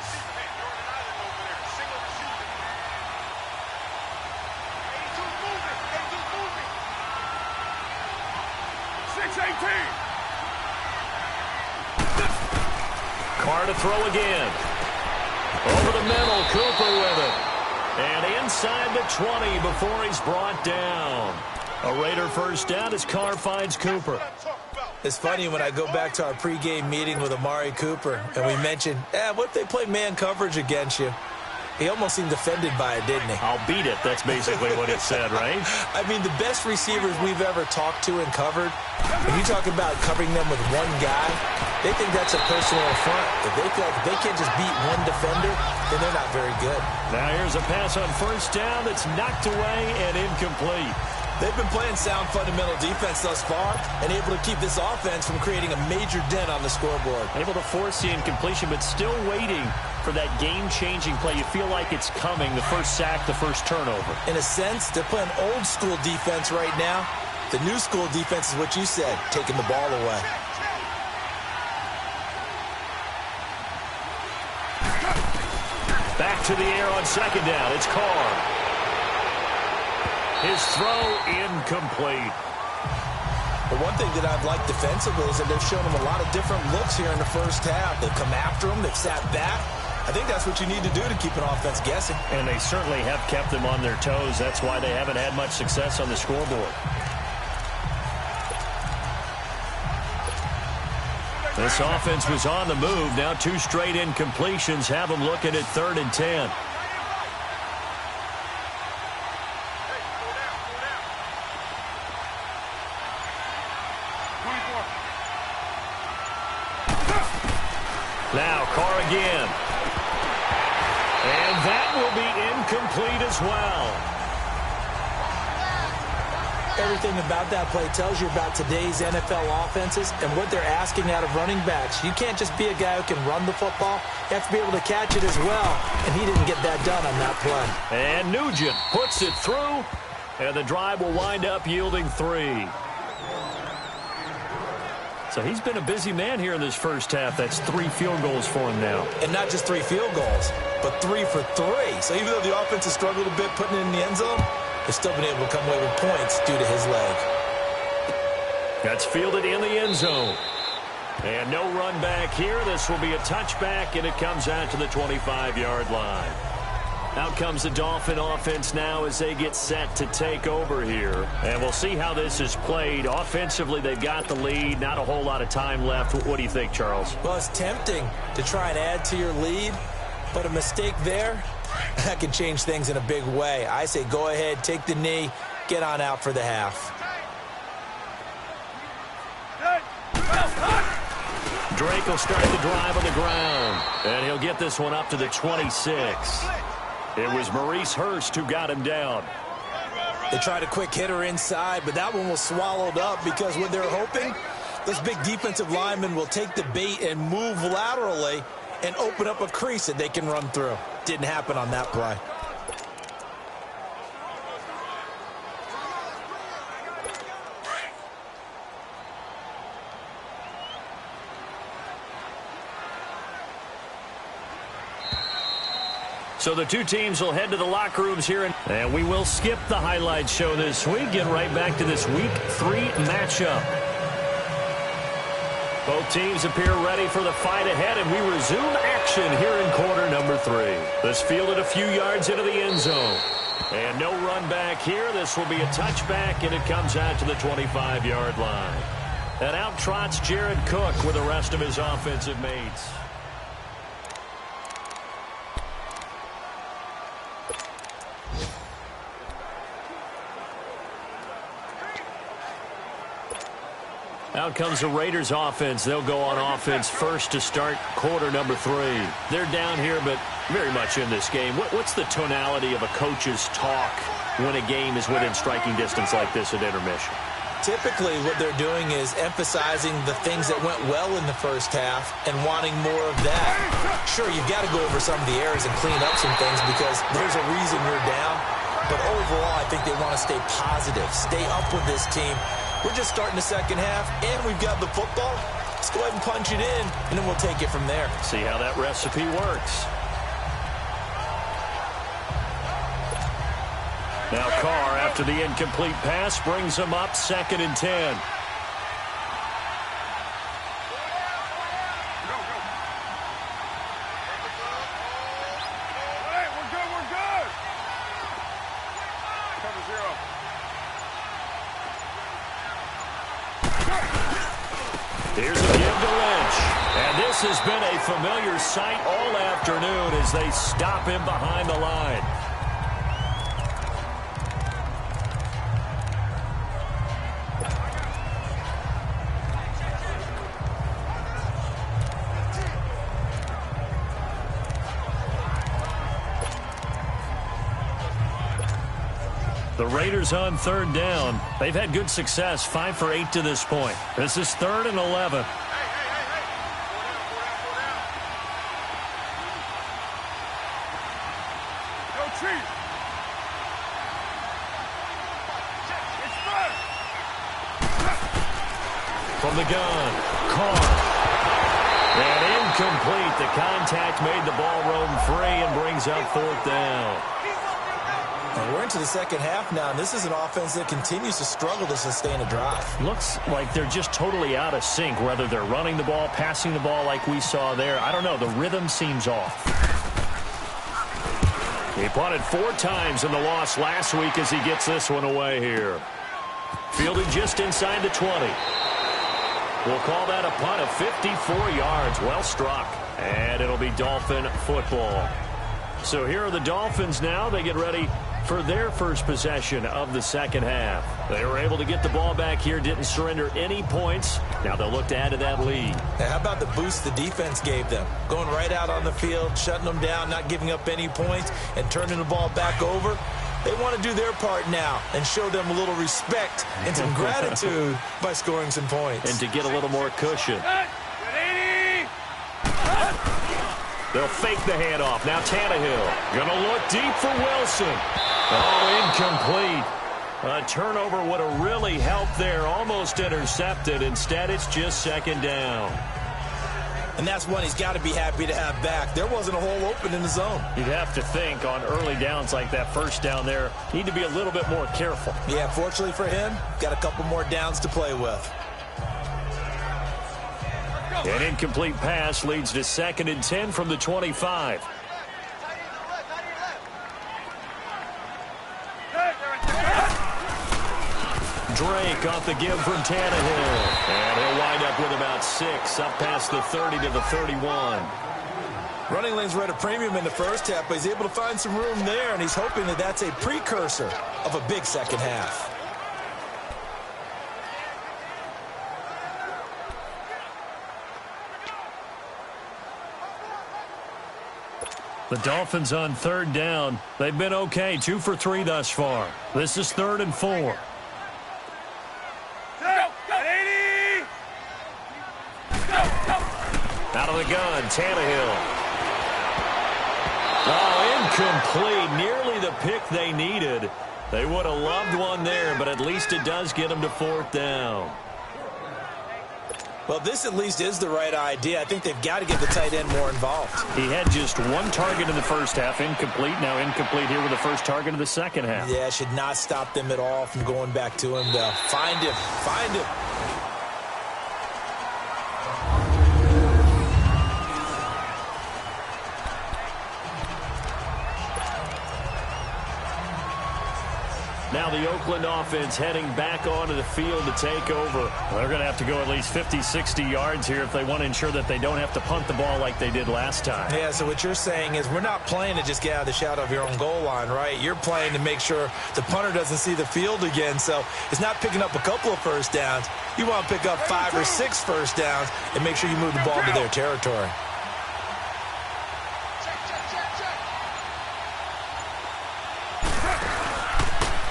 6:18. Carr to throw again. Over the middle, Cooper with it. And inside the 20 before he's brought down. A Raider 1st down as Carr finds Cooper. It's funny when I go back to our pregame meeting with Amari Cooper and we mentioned, what if they play man coverage against you? He almost seemed offended by it, didn't he? I'll beat it. That's basically what he said, right? I mean, the best receivers we've ever talked to and covered, when you talk about covering them with one guy, they think that's a personal affront. If they feel like they can't just beat one defender, then they're not very good. Now here's a pass on 1st down that's knocked away and incomplete. They've been playing sound fundamental defense thus far and able to keep this offense from creating a major dent on the scoreboard. Able to force the incompletion, but still waiting for that game-changing play. You feel like it's coming, the first sack, the first turnover. In a sense, they're playing old-school defense right now. The new-school defense is what you said, taking the ball away. Back to the air on 2nd down. It's Carr. His throw incomplete. But one thing that I've liked defensively is that they've shown him a lot of different looks here in the first half. They've come after him. They've sat back. I think that's what you need to do to keep an offense guessing. And they certainly have kept them on their toes. That's why they haven't had much success on the scoreboard. This offense was on the move. Now 2 straight incompletions have them looking at 3rd and 10. Now Carr again. And that will be incomplete as well. Everything about that play tells you about today's NFL offenses and what they're asking out of running backs. You can't just be a guy who can run the football. You have to be able to catch it as well, and he didn't get that done on that play. And Nugent puts it through, and the drive will wind up yielding 3. So he's been a busy man here in this first half. That's 3 field goals for him now. And not just 3 field goals, but 3 for 3. So even though the offense has struggled a bit putting it in the end zone, they've still been able to come away with points due to his leg. That's fielded in the end zone. And no run back here. This will be a touchback, and it comes out to the 25-yard line. Out comes the Dolphin offense now as they get set to take over here. And we'll see how this is played. Offensively, they've got the lead. Not a whole lot of time left. What do you think, Charles? Well, it's tempting to try and add to your lead, but a mistake there, that can change things in a big way. I say go ahead, take the knee, get on out for the half. Drake will start the drive on the ground, and he'll get this one up to the 26. It was Maurice Hurst who got him down. They tried a quick hitter inside, but that one was swallowed up because what they're hoping, those big defensive linemen will take the bait and move laterally and open up a crease that they can run through. Didn't happen on that play. So the 2 teams will head to the locker rooms here, and we will skip the highlight show this week. Get right back to this Week 3 matchup. Both teams appear ready for the fight ahead, and we resume action here in quarter number 3. This fielded a few yards into the end zone. And no run back here. This will be a touchback, and it comes out to the 25-yard line. And out trots Jared Cook with the rest of his offensive mates. Out comes the Raiders offense. They'll go on offense first to start quarter number 3. They're down here, but very much in this game. What's the tonality of a coach's talk when a game is within striking distance like this at intermission? Typically, what they're doing is emphasizing the things that went well in the first half and wanting more of that. Sure, you've got to go over some of the errors and clean up some things because there's a reason you're down. But overall, I think they want to stay positive, stay up with this team. We're just starting the second half, and we've got the football. Let's go ahead and punch it in, and then we'll take it from there. See how that recipe works. Now Carr, after the incomplete pass, brings him up 2nd and 10. Here's a give to Lynch. And this has been a familiar sight all afternoon as they stop him behind the line. The Raiders on 3rd down. They've had good success, 5 for 8 to this point. This is 3rd and 11. From the gun, Carr. And incomplete. The contact made the ball roam free and brings up 4th down. And we're into the second half now, and this is an offense that continues to struggle to sustain a drive. Looks like they're just totally out of sync, whether they're running the ball, passing the ball like we saw there. I don't know. The rhythm seems off. He punted 4 times in the loss last week as he gets this one away here. Fielded just inside the 20. We'll call that a punt of 54 yards. Well struck. And it'll be Dolphin football. So here are the Dolphins now. They get ready for their first possession of the second half. They were able to get the ball back here, didn't surrender any points. Now they'll look to add to that lead. Now, how about the boost the defense gave them? Going right out on the field, shutting them down, not giving up any points, and turning the ball back over. They want to do their part now and show them a little respect and some gratitude by scoring some points. And to get a little more cushion. They'll fake the handoff. Now Tannehill going to look deep for Wilson. Oh, incomplete. A turnover would have really helped there. Almost intercepted. Instead, it's just second down. And that's one he's got to be happy to have back. There wasn't a hole open in the zone. You'd have to think on early downs like that first down there, need to be a little bit more careful. Yeah, fortunately for him, got a couple more downs to play with. An incomplete pass leads to 2nd and 10 from the 25. Drake off the give from Tannehill. And he'll wind up with about 6, up past the 30 to the 31. Running lanes were at a premium in the first half, but he's able to find some room there, and he's hoping that that's a precursor of a big second half. The Dolphins on 3rd down. They've been okay, 2 for 3 thus far. This is 3rd and 4. Out of the gun, Tannehill. Oh, incomplete. Nearly the pick they needed. They would have loved one there, but at least it does get them to 4th down. Well, this at least is the right idea. I think they've got to get the tight end more involved. He had just 1 target in the first half, incomplete. Now incomplete here with the first target of the second half. Yeah, should not stop them at all from going back to him, though. Find him. Find him. Now the Oakland offense heading back onto the field to take over. They're going to have to go at least 50, 60 yards here if they want to ensure that they don't have to punt the ball like they did last time. Yeah, so what you're saying is we're not playing to just get out of the shadow of your own goal line, right? You're playing to make sure the punter doesn't see the field again. So it's not picking up a couple of first downs. You want to pick up 5 or 6 first downs and make sure you move the ball into their territory.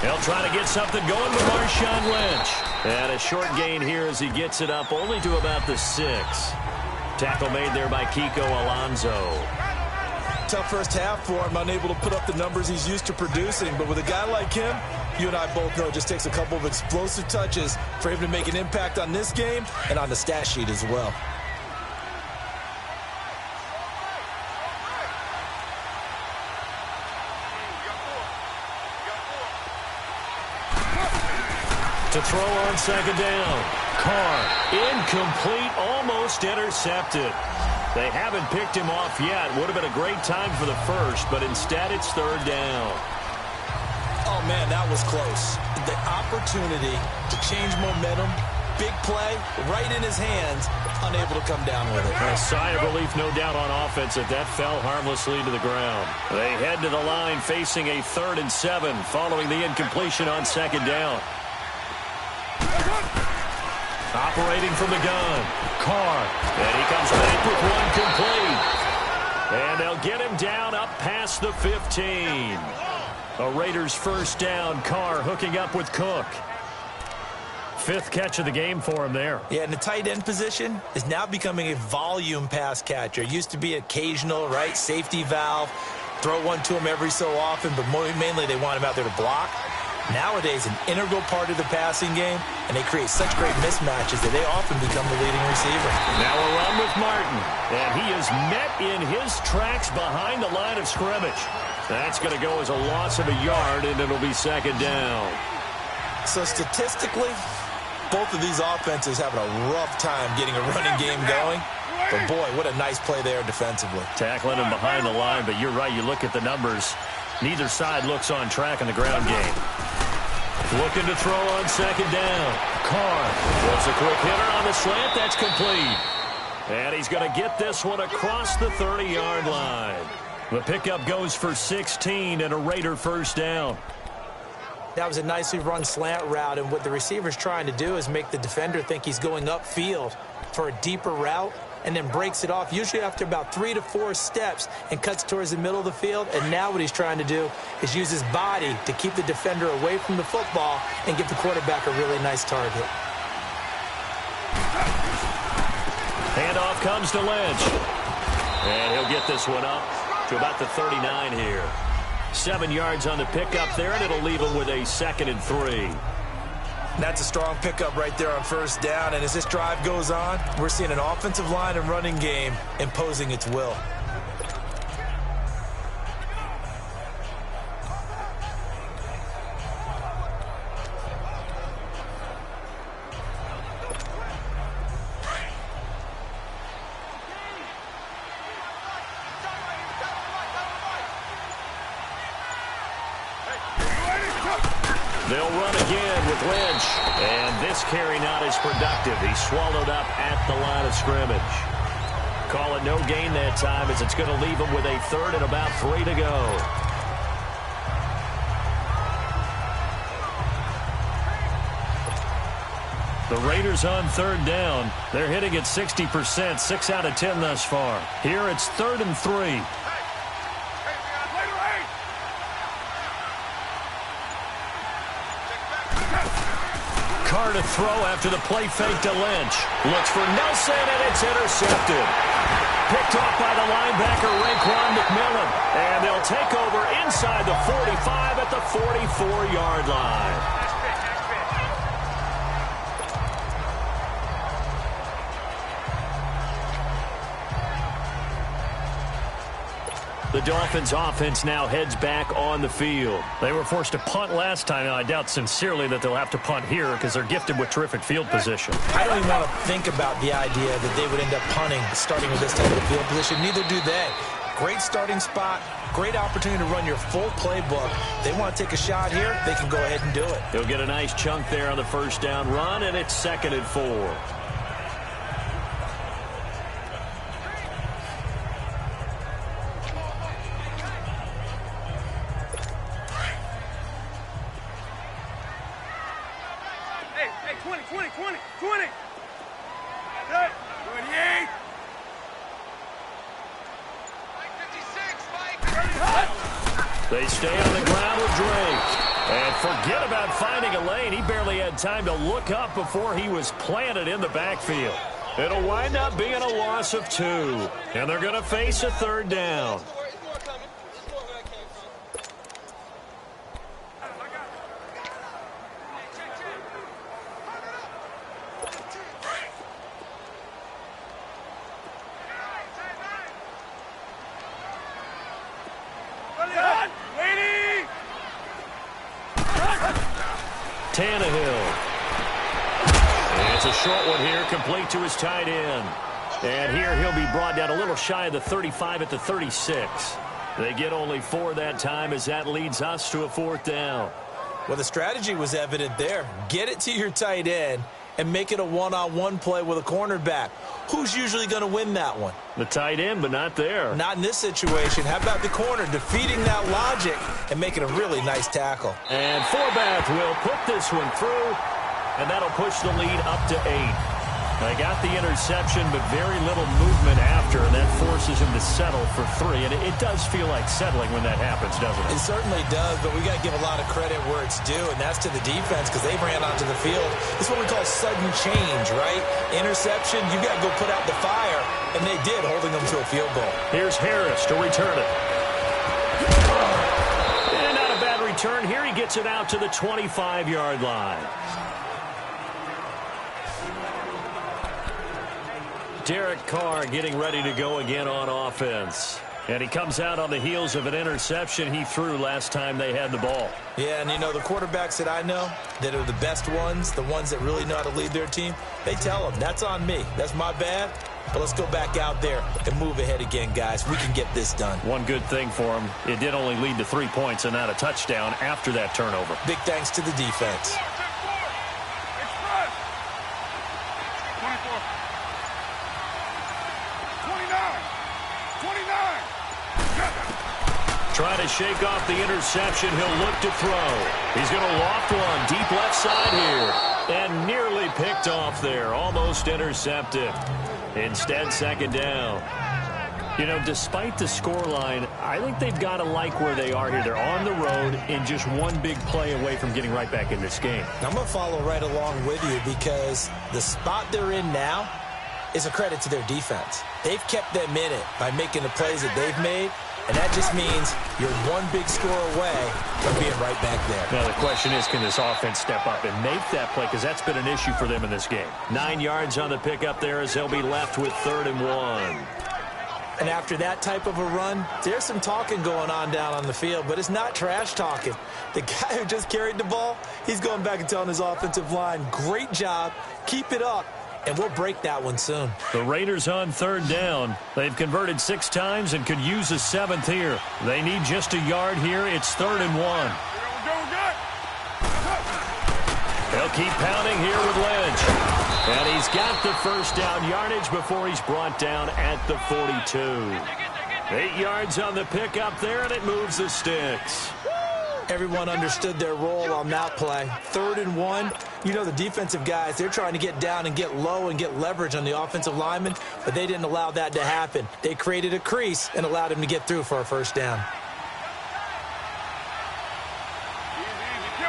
They'll try to get something going with Marshawn Lynch. And a short gain here as he gets it up only to about the 6. Tackle made there by Kiko Alonso. Tough first half for him, unable to put up the numbers he's used to producing. But with a guy like him, you and I both know it just takes a couple of explosive touches for him to make an impact on this game and on the stat sheet as well. To throw on second down. Carr, incomplete, almost intercepted. They haven't picked him off yet. Would have been a great time for the first, but instead it's 3rd down. Oh, man, that was close. The opportunity to change momentum, big play, right in his hands, unable to come down with it. A sigh of relief, no doubt, on offense that fell harmlessly to the ground. They head to the line facing a 3rd and 7 following the incompletion on second down. Operating from the gun, Carr, and he comes back with one complete. And they'll get him down up past the 15. A Raiders first down, Carr hooking up with Cook. 5th catch of the game for him there. Yeah, and the tight end position is now becoming a volume pass catcher. Used to be occasional, right, safety valve, throw one to him every so often, but mainly they want him out there to block. Nowadays, an integral part of the passing game, and they create such great mismatches that they often become the leading receiver. Now a run with Martin, and he is met in his tracks behind the line of scrimmage. That's going to go as a loss of a yard, and it'll be second down. So statistically, both of these offenses having a rough time getting a running game going. But, boy, what a nice play there defensively. Tackling him behind the line, but you're right. You look at the numbers. Neither side looks on track in the ground game. Looking to throw on second down. Carr throws a quick hitter on the slant. That's complete. And he's going to get this one across the 30-yard line. The pickup goes for 16 and a Raider first down. That was a nicely run slant route, and what the receiver's trying to do is make the defender think he's going upfield for a deeper route, and then breaks it off, usually after about 3 to 4 steps, and cuts towards the middle of the field. And now what he's trying to do is use his body to keep the defender away from the football and give the quarterback a really nice target. Handoff comes to Lynch. And he'll get this one up to about the 39 here. 7 yards on the pickup there, and it'll leave him with a 2nd and 3. That's a strong pickup right there on first down, and as this drive goes on, we're seeing an offensive line and running game imposing its will. They'll run again with Lynch. And this carry not as productive. He's swallowed up at the line of scrimmage. Call it no gain that time, as it's going to leave him with a 3rd and about 3 to go. The Raiders on 3rd down. They're hitting at 60%, 6 out of 10 thus far. Here it's 3rd and 3. Carr to throw after the play fake to Lynch. Looks for Nelson, and it's intercepted. Picked off by the linebacker, Raekwon McMillan. And they'll take over inside the 45 at the 44-yard line. The Dolphins offense now heads back on the field. They were forced to punt last time. Now, I doubt sincerely that they'll have to punt here because they're gifted with terrific field position. I don't even want to think about the idea that they would end up punting starting with this type of field position. Neither do they. Great starting spot, great opportunity to run your full playbook. They want to take a shot here, they can go ahead and do it. They'll get a nice chunk there on the first down run, and it's 2nd and 4. Hey, 20. 28. They stay on the ground with Drake. And forget about finding a lane. He barely had time to look up before he was planted in the backfield. It'll wind up being a loss of 2. And they're going to face a 3rd down. Tannehill. And it's a short one here, complete to his tight end. And here he'll be brought down a little shy of the 35 at the 36. They get only 4 that time, as that leads us to a 4th down. Well, the strategy was evident there. Get it to your tight end and make it a one-on-one play with a cornerback. Who's usually going to win that one? The tight end, but not there. Not in this situation. How about the corner defeating that logic and making a really nice tackle? And Forbath will put this one through, and that'll push the lead up to 8. They got the interception, but very little movement after, and that forces him to settle for 3. And it does feel like settling when that happens, doesn't it? It certainly does, but we got to give a lot of credit where it's due, and that's to the defense, because they ran onto the field. This is what we call sudden change, right? Interception, you got to go put out the fire, and they did, holding them to a field goal. Here's Harris to return it. And not a bad return here. He gets it out to the 25-yard line. Derek Carr getting ready to go again on offense. And he comes out on the heels of an interception he threw last time they had the ball. Yeah, and you know, the quarterbacks that I know that are the best ones, the ones that really know how to lead their team, they tell them, that's on me. That's my bad. But let's go back out there and move ahead again, guys. We can get this done. One good thing for him, it did only lead to 3 points and not a touchdown after that turnover. Big thanks to the defense. Trying to shake off the interception. He'll look to throw. He's going to loft one deep left side here. And nearly picked off there. Almost intercepted. Instead, second down. You know, despite the scoreline, I think they've got to like where they are here. They're on the road and just one big play away from getting right back in this game. I'm going to follow right along with you because the spot they're in now is a credit to their defense. They've kept them in it by making the plays that they've made. And that just means you're one big score away from being right back there. Now, the question is, can this offense step up and make that play? Because that's been an issue for them in this game. 9 yards on the pickup there as they'll be left with 3rd and 1. And after that type of a run, there's some talking going on down on the field, but it's not trash talking. The guy who just carried the ball, he's going back and telling his offensive line, great job, keep it up. And we'll break that one soon. The Raiders on 3rd down. They've converted 6 times and could use a 7th here. They need just a yard here. It's 3rd and 1. They'll keep pounding here with Lynch. And he's got the first down yardage before he's brought down at the 42. 8 yards on the pickup there, and it moves the sticks. Everyone understood their role on that play. 3rd and 1. You know, the defensive guys, they're trying to get down and get low and get leverage on the offensive linemen, but they didn't allow that to happen. They created a crease and allowed him to get through for a first down.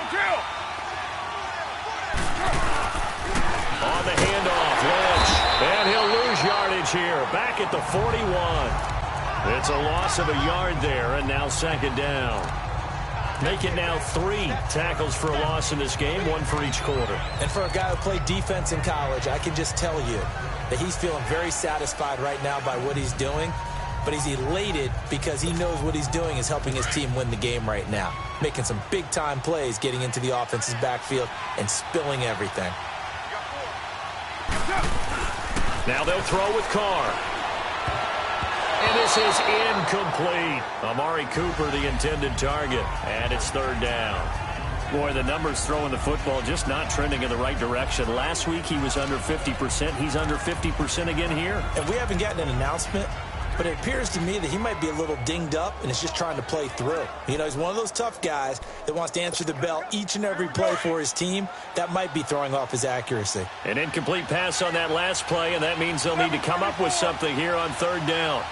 Kill. On the handoff, Lynch. And he'll lose yardage here. Back at the 41. It's a loss of a yard there, and now 2nd down. Make it now 3 tackles for a loss in this game, 1 for each quarter. And for a guy who played defense in college, I can just tell you that he's feeling very satisfied right now by what he's doing. But he's elated because he knows what he's doing is helping his team win the game right now. Making some big-time plays, getting into the offense's backfield and spilling everything. Now they'll throw with Carr. And this is incomplete. Amari Cooper, the intended target. And it's 3rd down. Boy, the numbers throwing the football just not trending in the right direction. Last week he was under 50%. He's under 50% again here. And we haven't gotten an announcement, but it appears to me that he might be a little dinged up and is just trying to play through. You know, he's one of those tough guys that wants to answer the bell each and every play for his team. That might be throwing off his accuracy. An incomplete pass on that last play, and that means they'll need to come up with something here on 3rd down.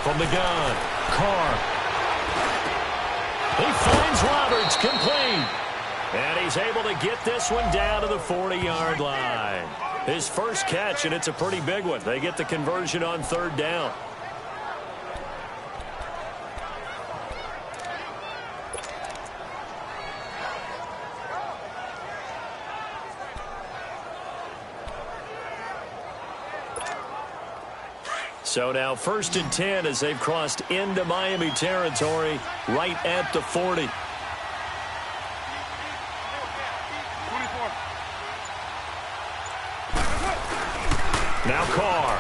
From the gun, Carr. He finds Roberts, complete. And he's able to get this one down to the 40-yard line. His first catch, and it's a pretty big one. They get the conversion on 3rd down. So now 1st and 10 as they've crossed into Miami territory right at the 40. 24. Now Carr.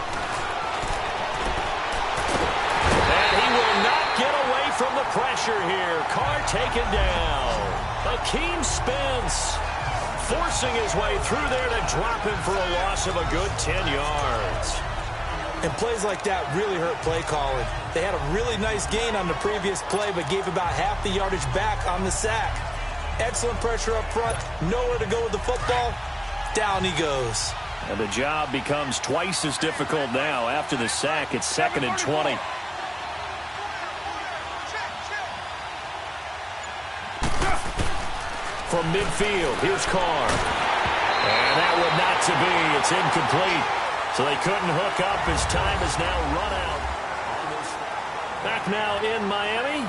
And he will not get away from the pressure here. Carr taken down. Akeem Spence forcing his way through there to drop him for a loss of a good 10 yards. And plays like that really hurt play calling. They had a really nice gain on the previous play, but gave about half the yardage back on the sack. Excellent pressure up front. Nowhere to go with the football. Down he goes. And the job becomes twice as difficult now. After the sack, it's 2nd and 20. From midfield, here's Carr. And that would not to be. It's incomplete. So they couldn't hook up as time is now run out. Back now in Miami.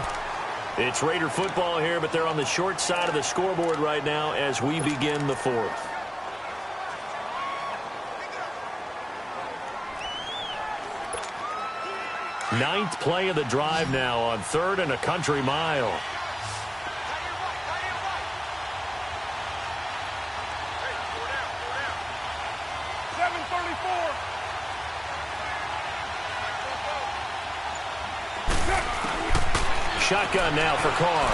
It's Raider football here, but they're on the short side of the scoreboard right now as we begin the 4th. Ninth play of the drive now on 3rd and a country mile. shotgun now for Carr.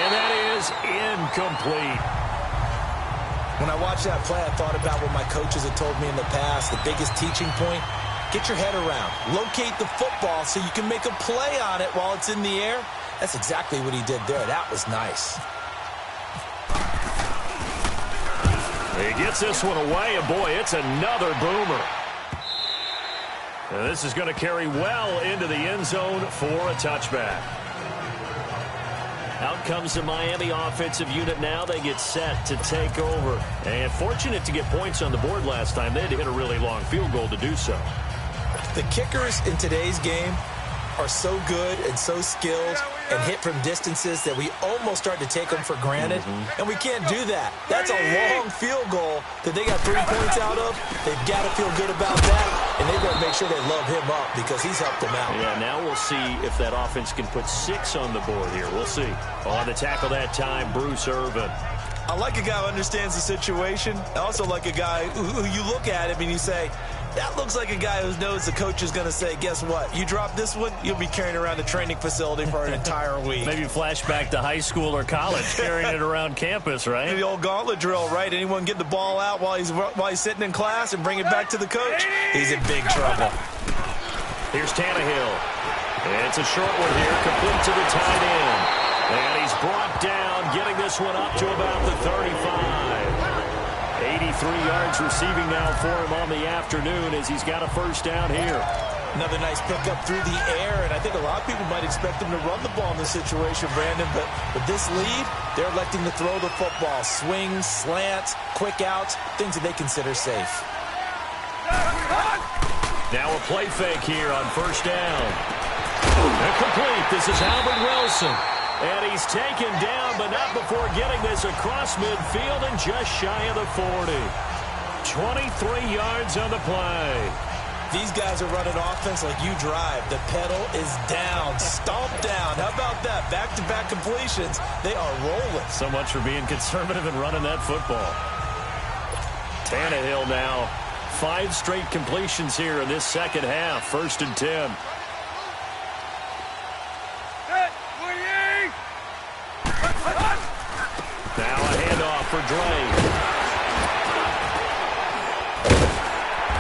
And that is incomplete. When I watched that play, I thought about what my coaches had told me in the past. The biggest teaching point, get your head around. Locate the football so you can make a play on it while it's in the air. That's exactly what he did there. That was nice. He gets this one away, and boy, it's another boomer. And this is going to carry well into the end zone for a touchback. Out comes the Miami offensive unit now. They get set to take over. And fortunate to get points on the board last time. They had to hit a really long field goal to do so. The kickers in today's game are so good and so skilled and hit from distances that we almost start to take them for granted. And we can't do that. That's a long field goal that they got 3 points out of. They've got to feel good about that, and they've got to make sure they love him up because he's helped them out. Yeah, now we'll see if that offense can put 6 on the board here. We'll see. On the tackle that time, Bruce Irvin. I like a guy who understands the situation. I also like a guy who you look at him and you say, that looks like a guy who knows the coach is going to say, guess what? You drop this one, you'll be carrying around the training facility for an entire week. Maybe flashback to high school or college, carrying it around campus, right? The old gauntlet drill, right? Anyone get the ball out while he's sitting in class and bring it back to the coach? He's in big trouble. Here's Tannehill. It's a short one here, complete to the tight end. And he's brought down, getting this one up to about the 35. 83 yards receiving now for him on the afternoon as he's got a first down here. Another nice pickup through the air, and I think a lot of people might expect him to run the ball in this situation, Brandon, but with this lead, they're electing to throw the football. Swings, slants, quick outs, things that they consider safe. Now a play fake here on first down. Incomplete. This is Albert Wilson. And he's taken down, but not before getting this across midfield and just shy of the 40. 23 yards on the play. These guys are running offense like you drive. The pedal is down, stomped down. How about that? Back-to-back completions. They are rolling. So much for being conservative and running that football. Tannehill now. 5 straight completions here in this second half. 1st and 10. Now a handoff for Drake.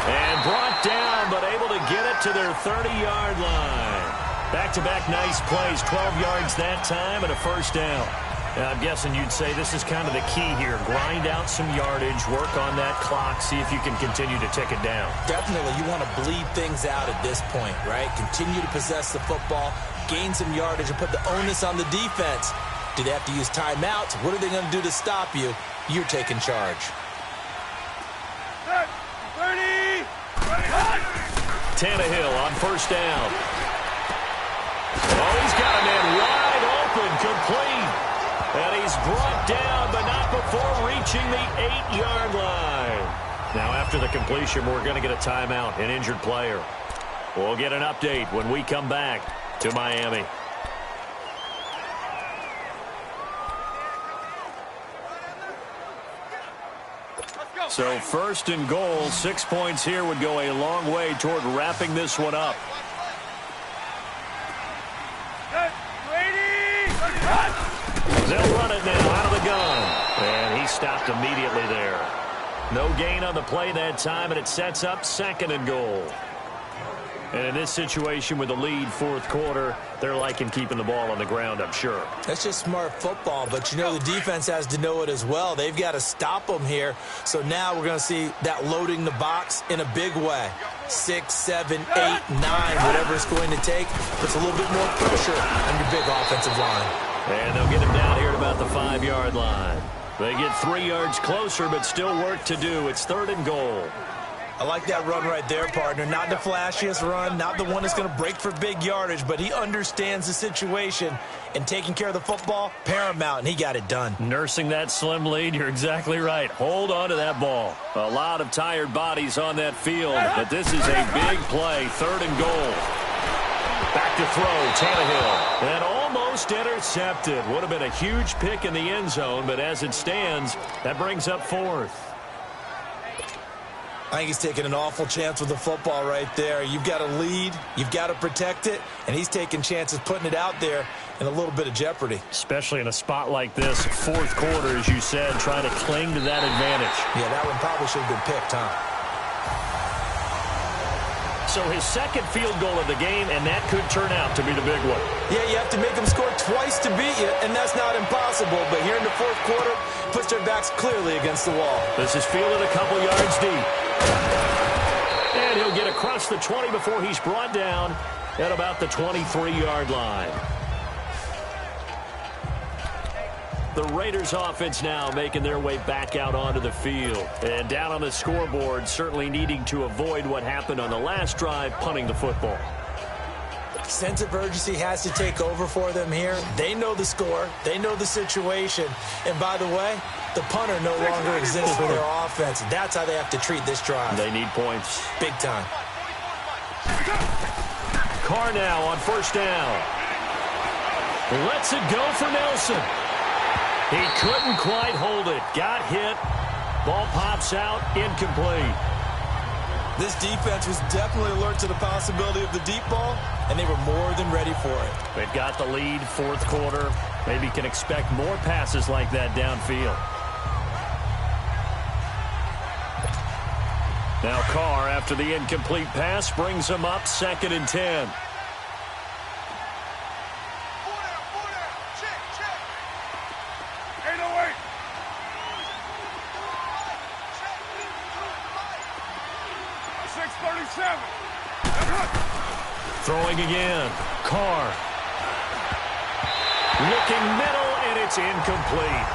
And brought down, but able to get it to their 30-yard line. Back-to-back nice plays, 12 yards that time and a first down. Now, I'm guessing you'd say this is kind of the key here. Grind out some yardage, work on that clock, see if you can continue to tick it down. Definitely, you want to bleed things out at this point, right? Continue to possess the football, gain some yardage, and put the onus on the defense. Do they have to use timeouts? What are they going to do to stop you? You're taking charge. 30. Tannehill on first down. Oh, he's got a man wide open, complete. And he's brought down, but not before reaching the 8-yard line. Now, after the completion, we're going to get a timeout, an injured player. We'll get an update when we come back to Miami. So 1st and goal, 6 points here would go a long way toward wrapping this one up. They'll run it now out of the gun. And he stopped immediately there. No gain on the play that time, and it sets up 2nd and goal. And in this situation with the lead 4th quarter, they're liking keeping the ball on the ground, I'm sure. That's just smart football, but you know the defense has to know it as well. They've got to stop them here. So now we're going to see that loading the box in a big way. 6, 7, 8, 9, whatever it's going to take. Puts a little bit more pressure on your big offensive line. And they'll get him down here at about the 5-yard line. They get 3 yards closer, but still work to do. It's 3rd and goal. I like that run right there, partner. Not the flashiest run, not the one that's going to break for big yardage, but he understands the situation, and taking care of the football, paramount, and he got it done. Nursing that slim lead, you're exactly right. Hold on to that ball. A lot of tired bodies on that field, but this is a big play, 3rd and goal. Back to throw, Tannehill. And almost intercepted. Would have been a huge pick in the end zone, but as it stands, that brings up 4th. I think he's taking an awful chance with the football right there. You've got to lead, you've got to protect it, and he's taking chances putting it out there in a little bit of jeopardy. Especially in a spot like this, fourth quarter, as you said, trying to cling to that advantage. Yeah, that one probably should have been picked, huh? So his second field goal of the game, and that could turn out to be the big one. Yeah, you have to make them score twice to beat you, and that's not impossible. But here in the fourth quarter, puts their backs clearly against the wall. This is fielded a couple yards deep. And he'll get across the 20 before he's brought down at about the 23-yard line. The Raiders offense now making their way back out onto the field. And down on the scoreboard, certainly needing to avoid what happened on the last drive, punting the football. Sense of urgency has to take over for them here. They know the score. They know the situation. And by the way, the punter no longer exists for their offense. That's how they have to treat this drive. They need points. Big time. Carr now on first down. Lets it go for Nelson. He couldn't quite hold it. Got hit. Ball pops out. Incomplete. This defense was definitely alert to the possibility of the deep ball, and they were more than ready for it. They've got the lead, fourth quarter. Maybe can expect more passes like that downfield. Now Carr, after the incomplete pass, brings him up 2nd and 10. Throwing again. Carr. Looking middle, and it's incomplete.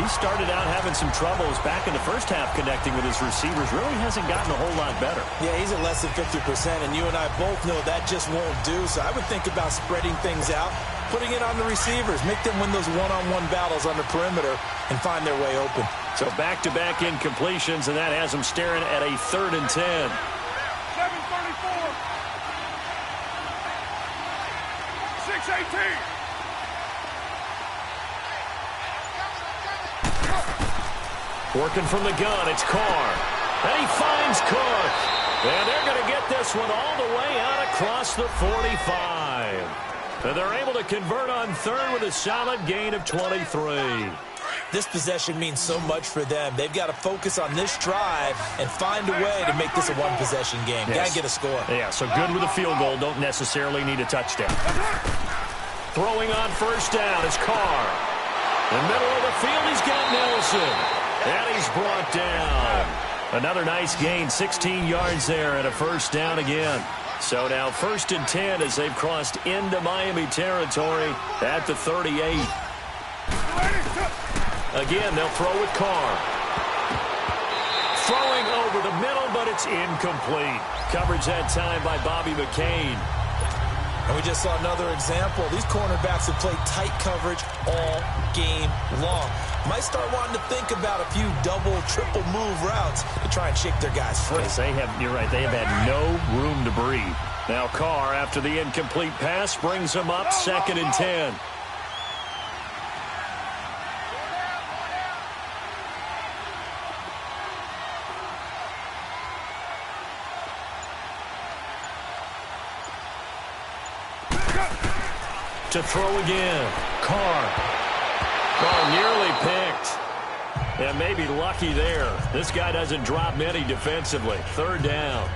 He started out having some troubles back in the first half connecting with his receivers. Really hasn't gotten a whole lot better. Yeah, he's at less than 50%, and you and I both know that just won't do. So I would think about spreading things out, putting it on the receivers, make them win those one-on-one battles on the perimeter, and find their way open. So back-to-back incompletions, and that has them staring at a 3rd and 10. 7:34. 6:18. Working from the gun, it's Carr. And he finds Cook. And they're going to get this one all the way out across the 45. And they're able to convert on 3rd with a solid gain of 23. This possession means so much for them. They've got to focus on this drive and find a way to make this a one-possession game. Yes. Got to get a score. Yeah, so good with a field goal. Don't necessarily need a touchdown. Throwing on first down is Carr. In the middle of the field, he's got Nelson. And he's brought down. Another nice gain, 16 yards there, and a first down again. So now 1st and 10 as they've crossed into Miami territory at the 38. Again, they'll throw with Carr. Throwing over the middle, but it's incomplete. Coverage that time by Bobby McCain. And we just saw another example. These cornerbacks have played tight coverage all game long. Might start wanting to think about a few double, triple move routes to try and shake their guys free. Yes, you're right, they have had no room to breathe. Now Carr, after the incomplete pass, brings him up 2nd and 10. To throw again. Carr. Oh, nearly picked. And maybe lucky there. This guy doesn't drop many defensively. 3rd down.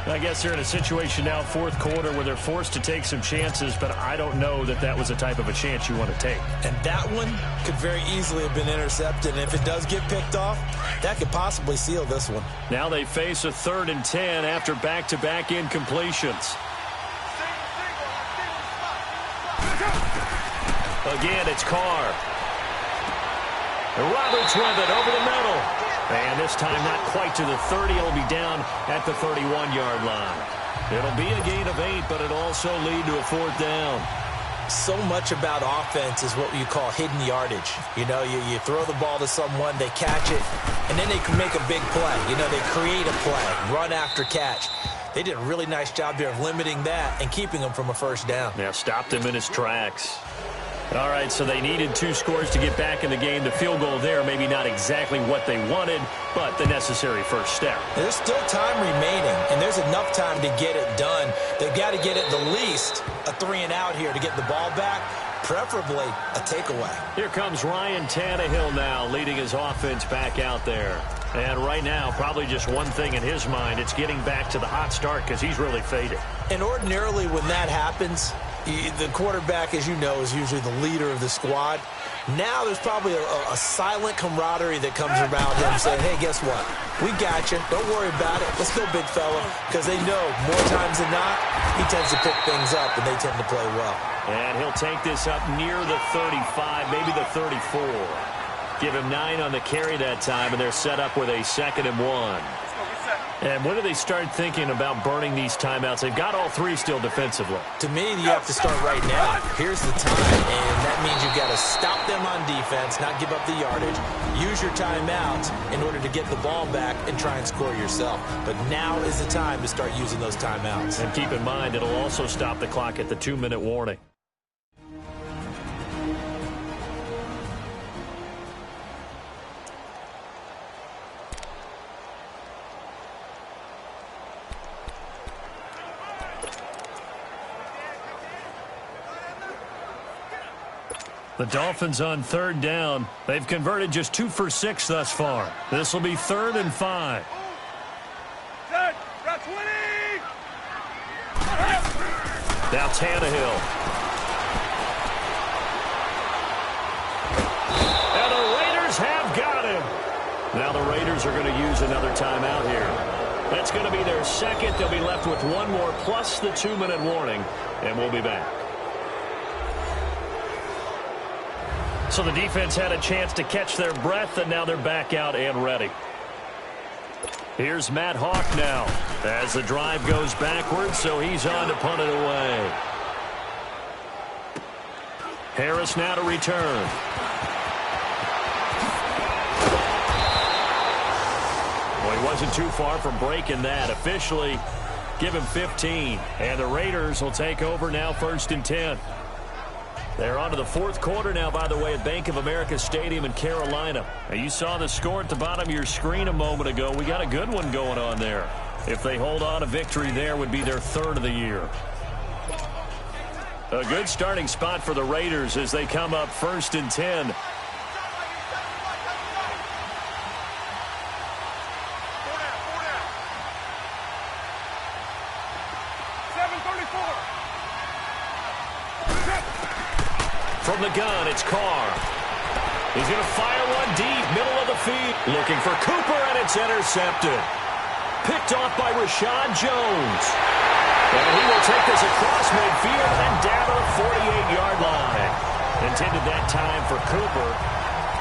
I guess they're in a situation now, 4th quarter, where they're forced to take some chances, but I don't know that that was the type of a chance you want to take. And that one could very easily have been intercepted. And if it does get picked off, that could possibly seal this one. Now they face a 3rd and 10 after back-to-back incompletions. Again, it's Carr. Roberts with it over the middle. And this time not quite to the 30. It'll be down at the 31-yard line. It'll be a gain of 8, but it'll also lead to a 4th down. So much about offense is what you call hidden yardage. You know, you throw the ball to someone, they catch it, and then they can make a big play. You know, they create a play, run after catch. They did a really nice job there of limiting that and keeping him from a first down. Yeah, stopped him in his tracks. All right, so they needed 2 scores to get back in the game. The field goal there, maybe not exactly what they wanted, but the necessary first step. There's still time remaining, and there's enough time to get it done. They've got to get at the least a 3-and-out here to get the ball back, preferably a takeaway. Here comes Ryan Tannehill now, leading his offense back out there. And right now, probably just one thing in his mind, it's getting back to the hot start because he's really faded. And ordinarily when that happens, the quarterback, as you know, is usually the leader of the squad. Now there's probably a silent camaraderie that comes around him saying, hey, guess what? We got you. Don't worry about it. Let's go, big fella. Because they know more times than not, he tends to pick things up, and they tend to play well. And he'll take this up near the 35, maybe the 34. Give him 9 on the carry that time, and they're set up with a 2nd and 1. And when do they start thinking about burning these timeouts? They've got all 3 still defensively. To me, you have to start right now. Here's the time, and that means you've got to stop them on defense, not give up the yardage, use your timeouts in order to get the ball back and try and score yourself. But now is the time to start using those timeouts. And keep in mind, it'll also stop the clock at the 2-minute warning. The Dolphins on 3rd down. They've converted just 2 for 6 thus far. This will be 3rd and 5. Set. That's winning. Now Tannehill. And the Raiders have got him. Now the Raiders are going to use another timeout here. That's going to be their 2nd. They'll be left with 1 more plus the 2-minute warning. And we'll be back. So the defense had a chance to catch their breath, and now they're back out and ready. Here's Matt Hawk now as the drive goes backwards, so he's on to punt it away. Harris now to return. Well, he wasn't too far from breaking that. Officially, give him 15. And the Raiders will take over now 1st and 10. They're on to the 4th quarter now, by the way, at Bank of America Stadium in Carolina. Now, you saw the score at the bottom of your screen a moment ago. We got a good one going on there. If they hold on, a victory there would be their 3rd of the year. A good starting spot for the Raiders as they come up 1st and 10. From the gun, it's Carr. He's going to fire one deep, middle of the field. Looking for Cooper, and it's intercepted. Picked off by Rashad Jones. And he will take this across midfield and down to the 48-yard line. Intended that time for Cooper.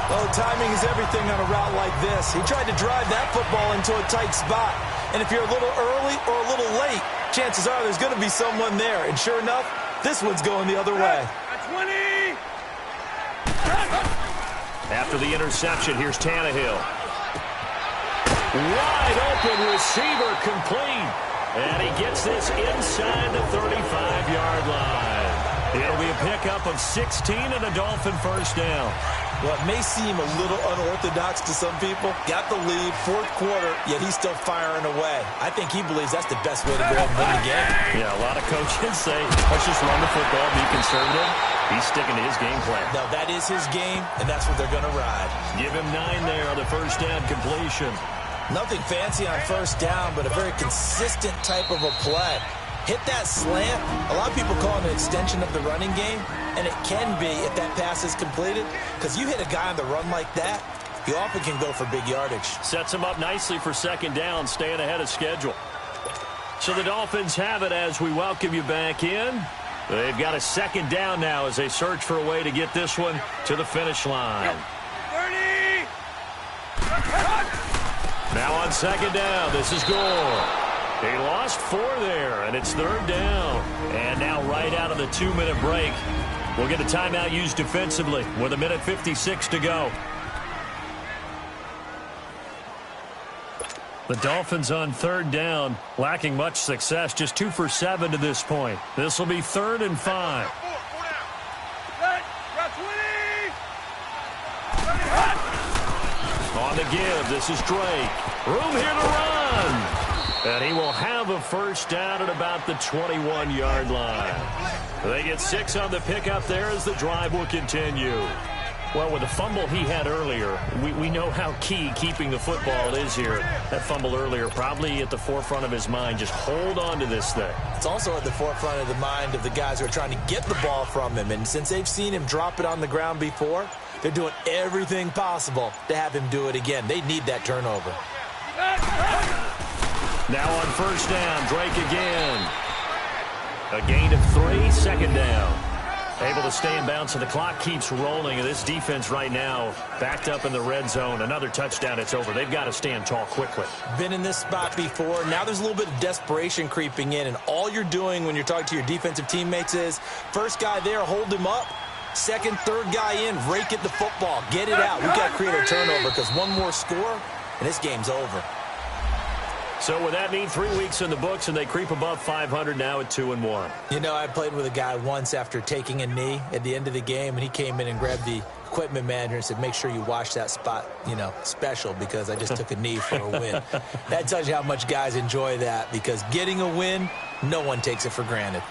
Oh, timing is everything on a route like this. He tried to drive that football into a tight spot. And if you're a little early or a little late, chances are there's going to be someone there. And sure enough, this one's going the other way. That's winning. After the interception, here's Tannehill. Wide open receiver complete. And he gets this inside the 35-yard line. It'll be a pickup of 16 and a Dolphin 1st down. Well, it may seem a little unorthodox to some people. Got the lead, 4th quarter, yet he's still firing away. I think he believes that's the best way to go and win the game. Yeah, a lot of coaches say, let's just run the football, be conservative. He's sticking to his game plan. No, that is his game, and that's what they're going to ride. Give him 9 there on the 1st down completion. Nothing fancy on 1st down, but a very consistent type of a play. Hit that slant. A lot of people call it an extension of the running game, and it can be if that pass is completed, because you hit a guy on the run like that, you often can go for big yardage. Sets him up nicely for 2nd down, staying ahead of schedule. So the Dolphins have it as we welcome you back in. They've got a 2nd down now as they search for a way to get this one to the finish line. 30. Now on 2nd down, this is Gore. He lost 4 there, and it's 3rd down. And now right out of the 2-minute break, we'll get a timeout used defensively with 1:56 to go. The Dolphins on 3rd down, lacking much success, just 2 for 7 to this point. This will be 3rd and 5. On the give, this is Drake. Room here to run. And he will have a first down at about the 21-yard line. They get 6 on the pickup there as the drive will continue. Well, with the fumble he had earlier, we know how key keeping the football is here. That fumble earlier probably at the forefront of his mind. Just hold on to this thing. It's also at the forefront of the mind of the guys who are trying to get the ball from him. And since they've seen him drop it on the ground before, they're doing everything possible to have him do it again. They need that turnover. Now on first down, Drake again. A gain of 3, second down. Able to stay in bounds, so the clock keeps rolling. And this defense right now backed up in the red zone. Another touchdown, it's over. They've got to stand tall quickly. Been in this spot before. Now there's a little bit of desperation creeping in. And all you're doing when you're talking to your defensive teammates is, first guy there, hold him up. Second, third guy in, rake at the football. Get it out. We've got to create a turnover because one more score, and this game's over. So with that, need 3 weeks in the books, and they creep above 500 now at 2-1. You know, I played with a guy once after taking a knee at the end of the game, and he came in and grabbed the equipment manager and said, make sure you watch that spot, you know, special, because I just took a knee for a win. That tells you how much guys enjoy that, because getting a win, no one takes it for granted.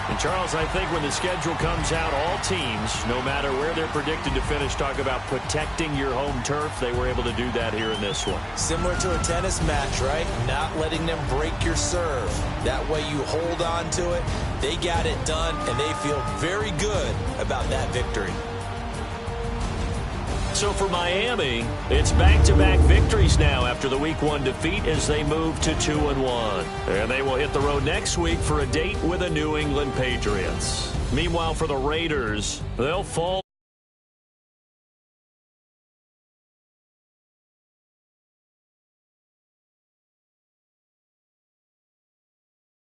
And Charles, I think when the schedule comes out, all teams, no matter where they're predicted to finish, talk about protecting your home turf. They were able to do that here in this one. Similar to a tennis match, right? Not letting them break your serve. That way you hold on to it. They got it done, and they feel very good about that victory. So for Miami, it's back-to-back victories now after the Week 1 defeat as they move to 2-1. And they will hit the road next week for a date with the New England Patriots. Meanwhile, for the Raiders, they'll fall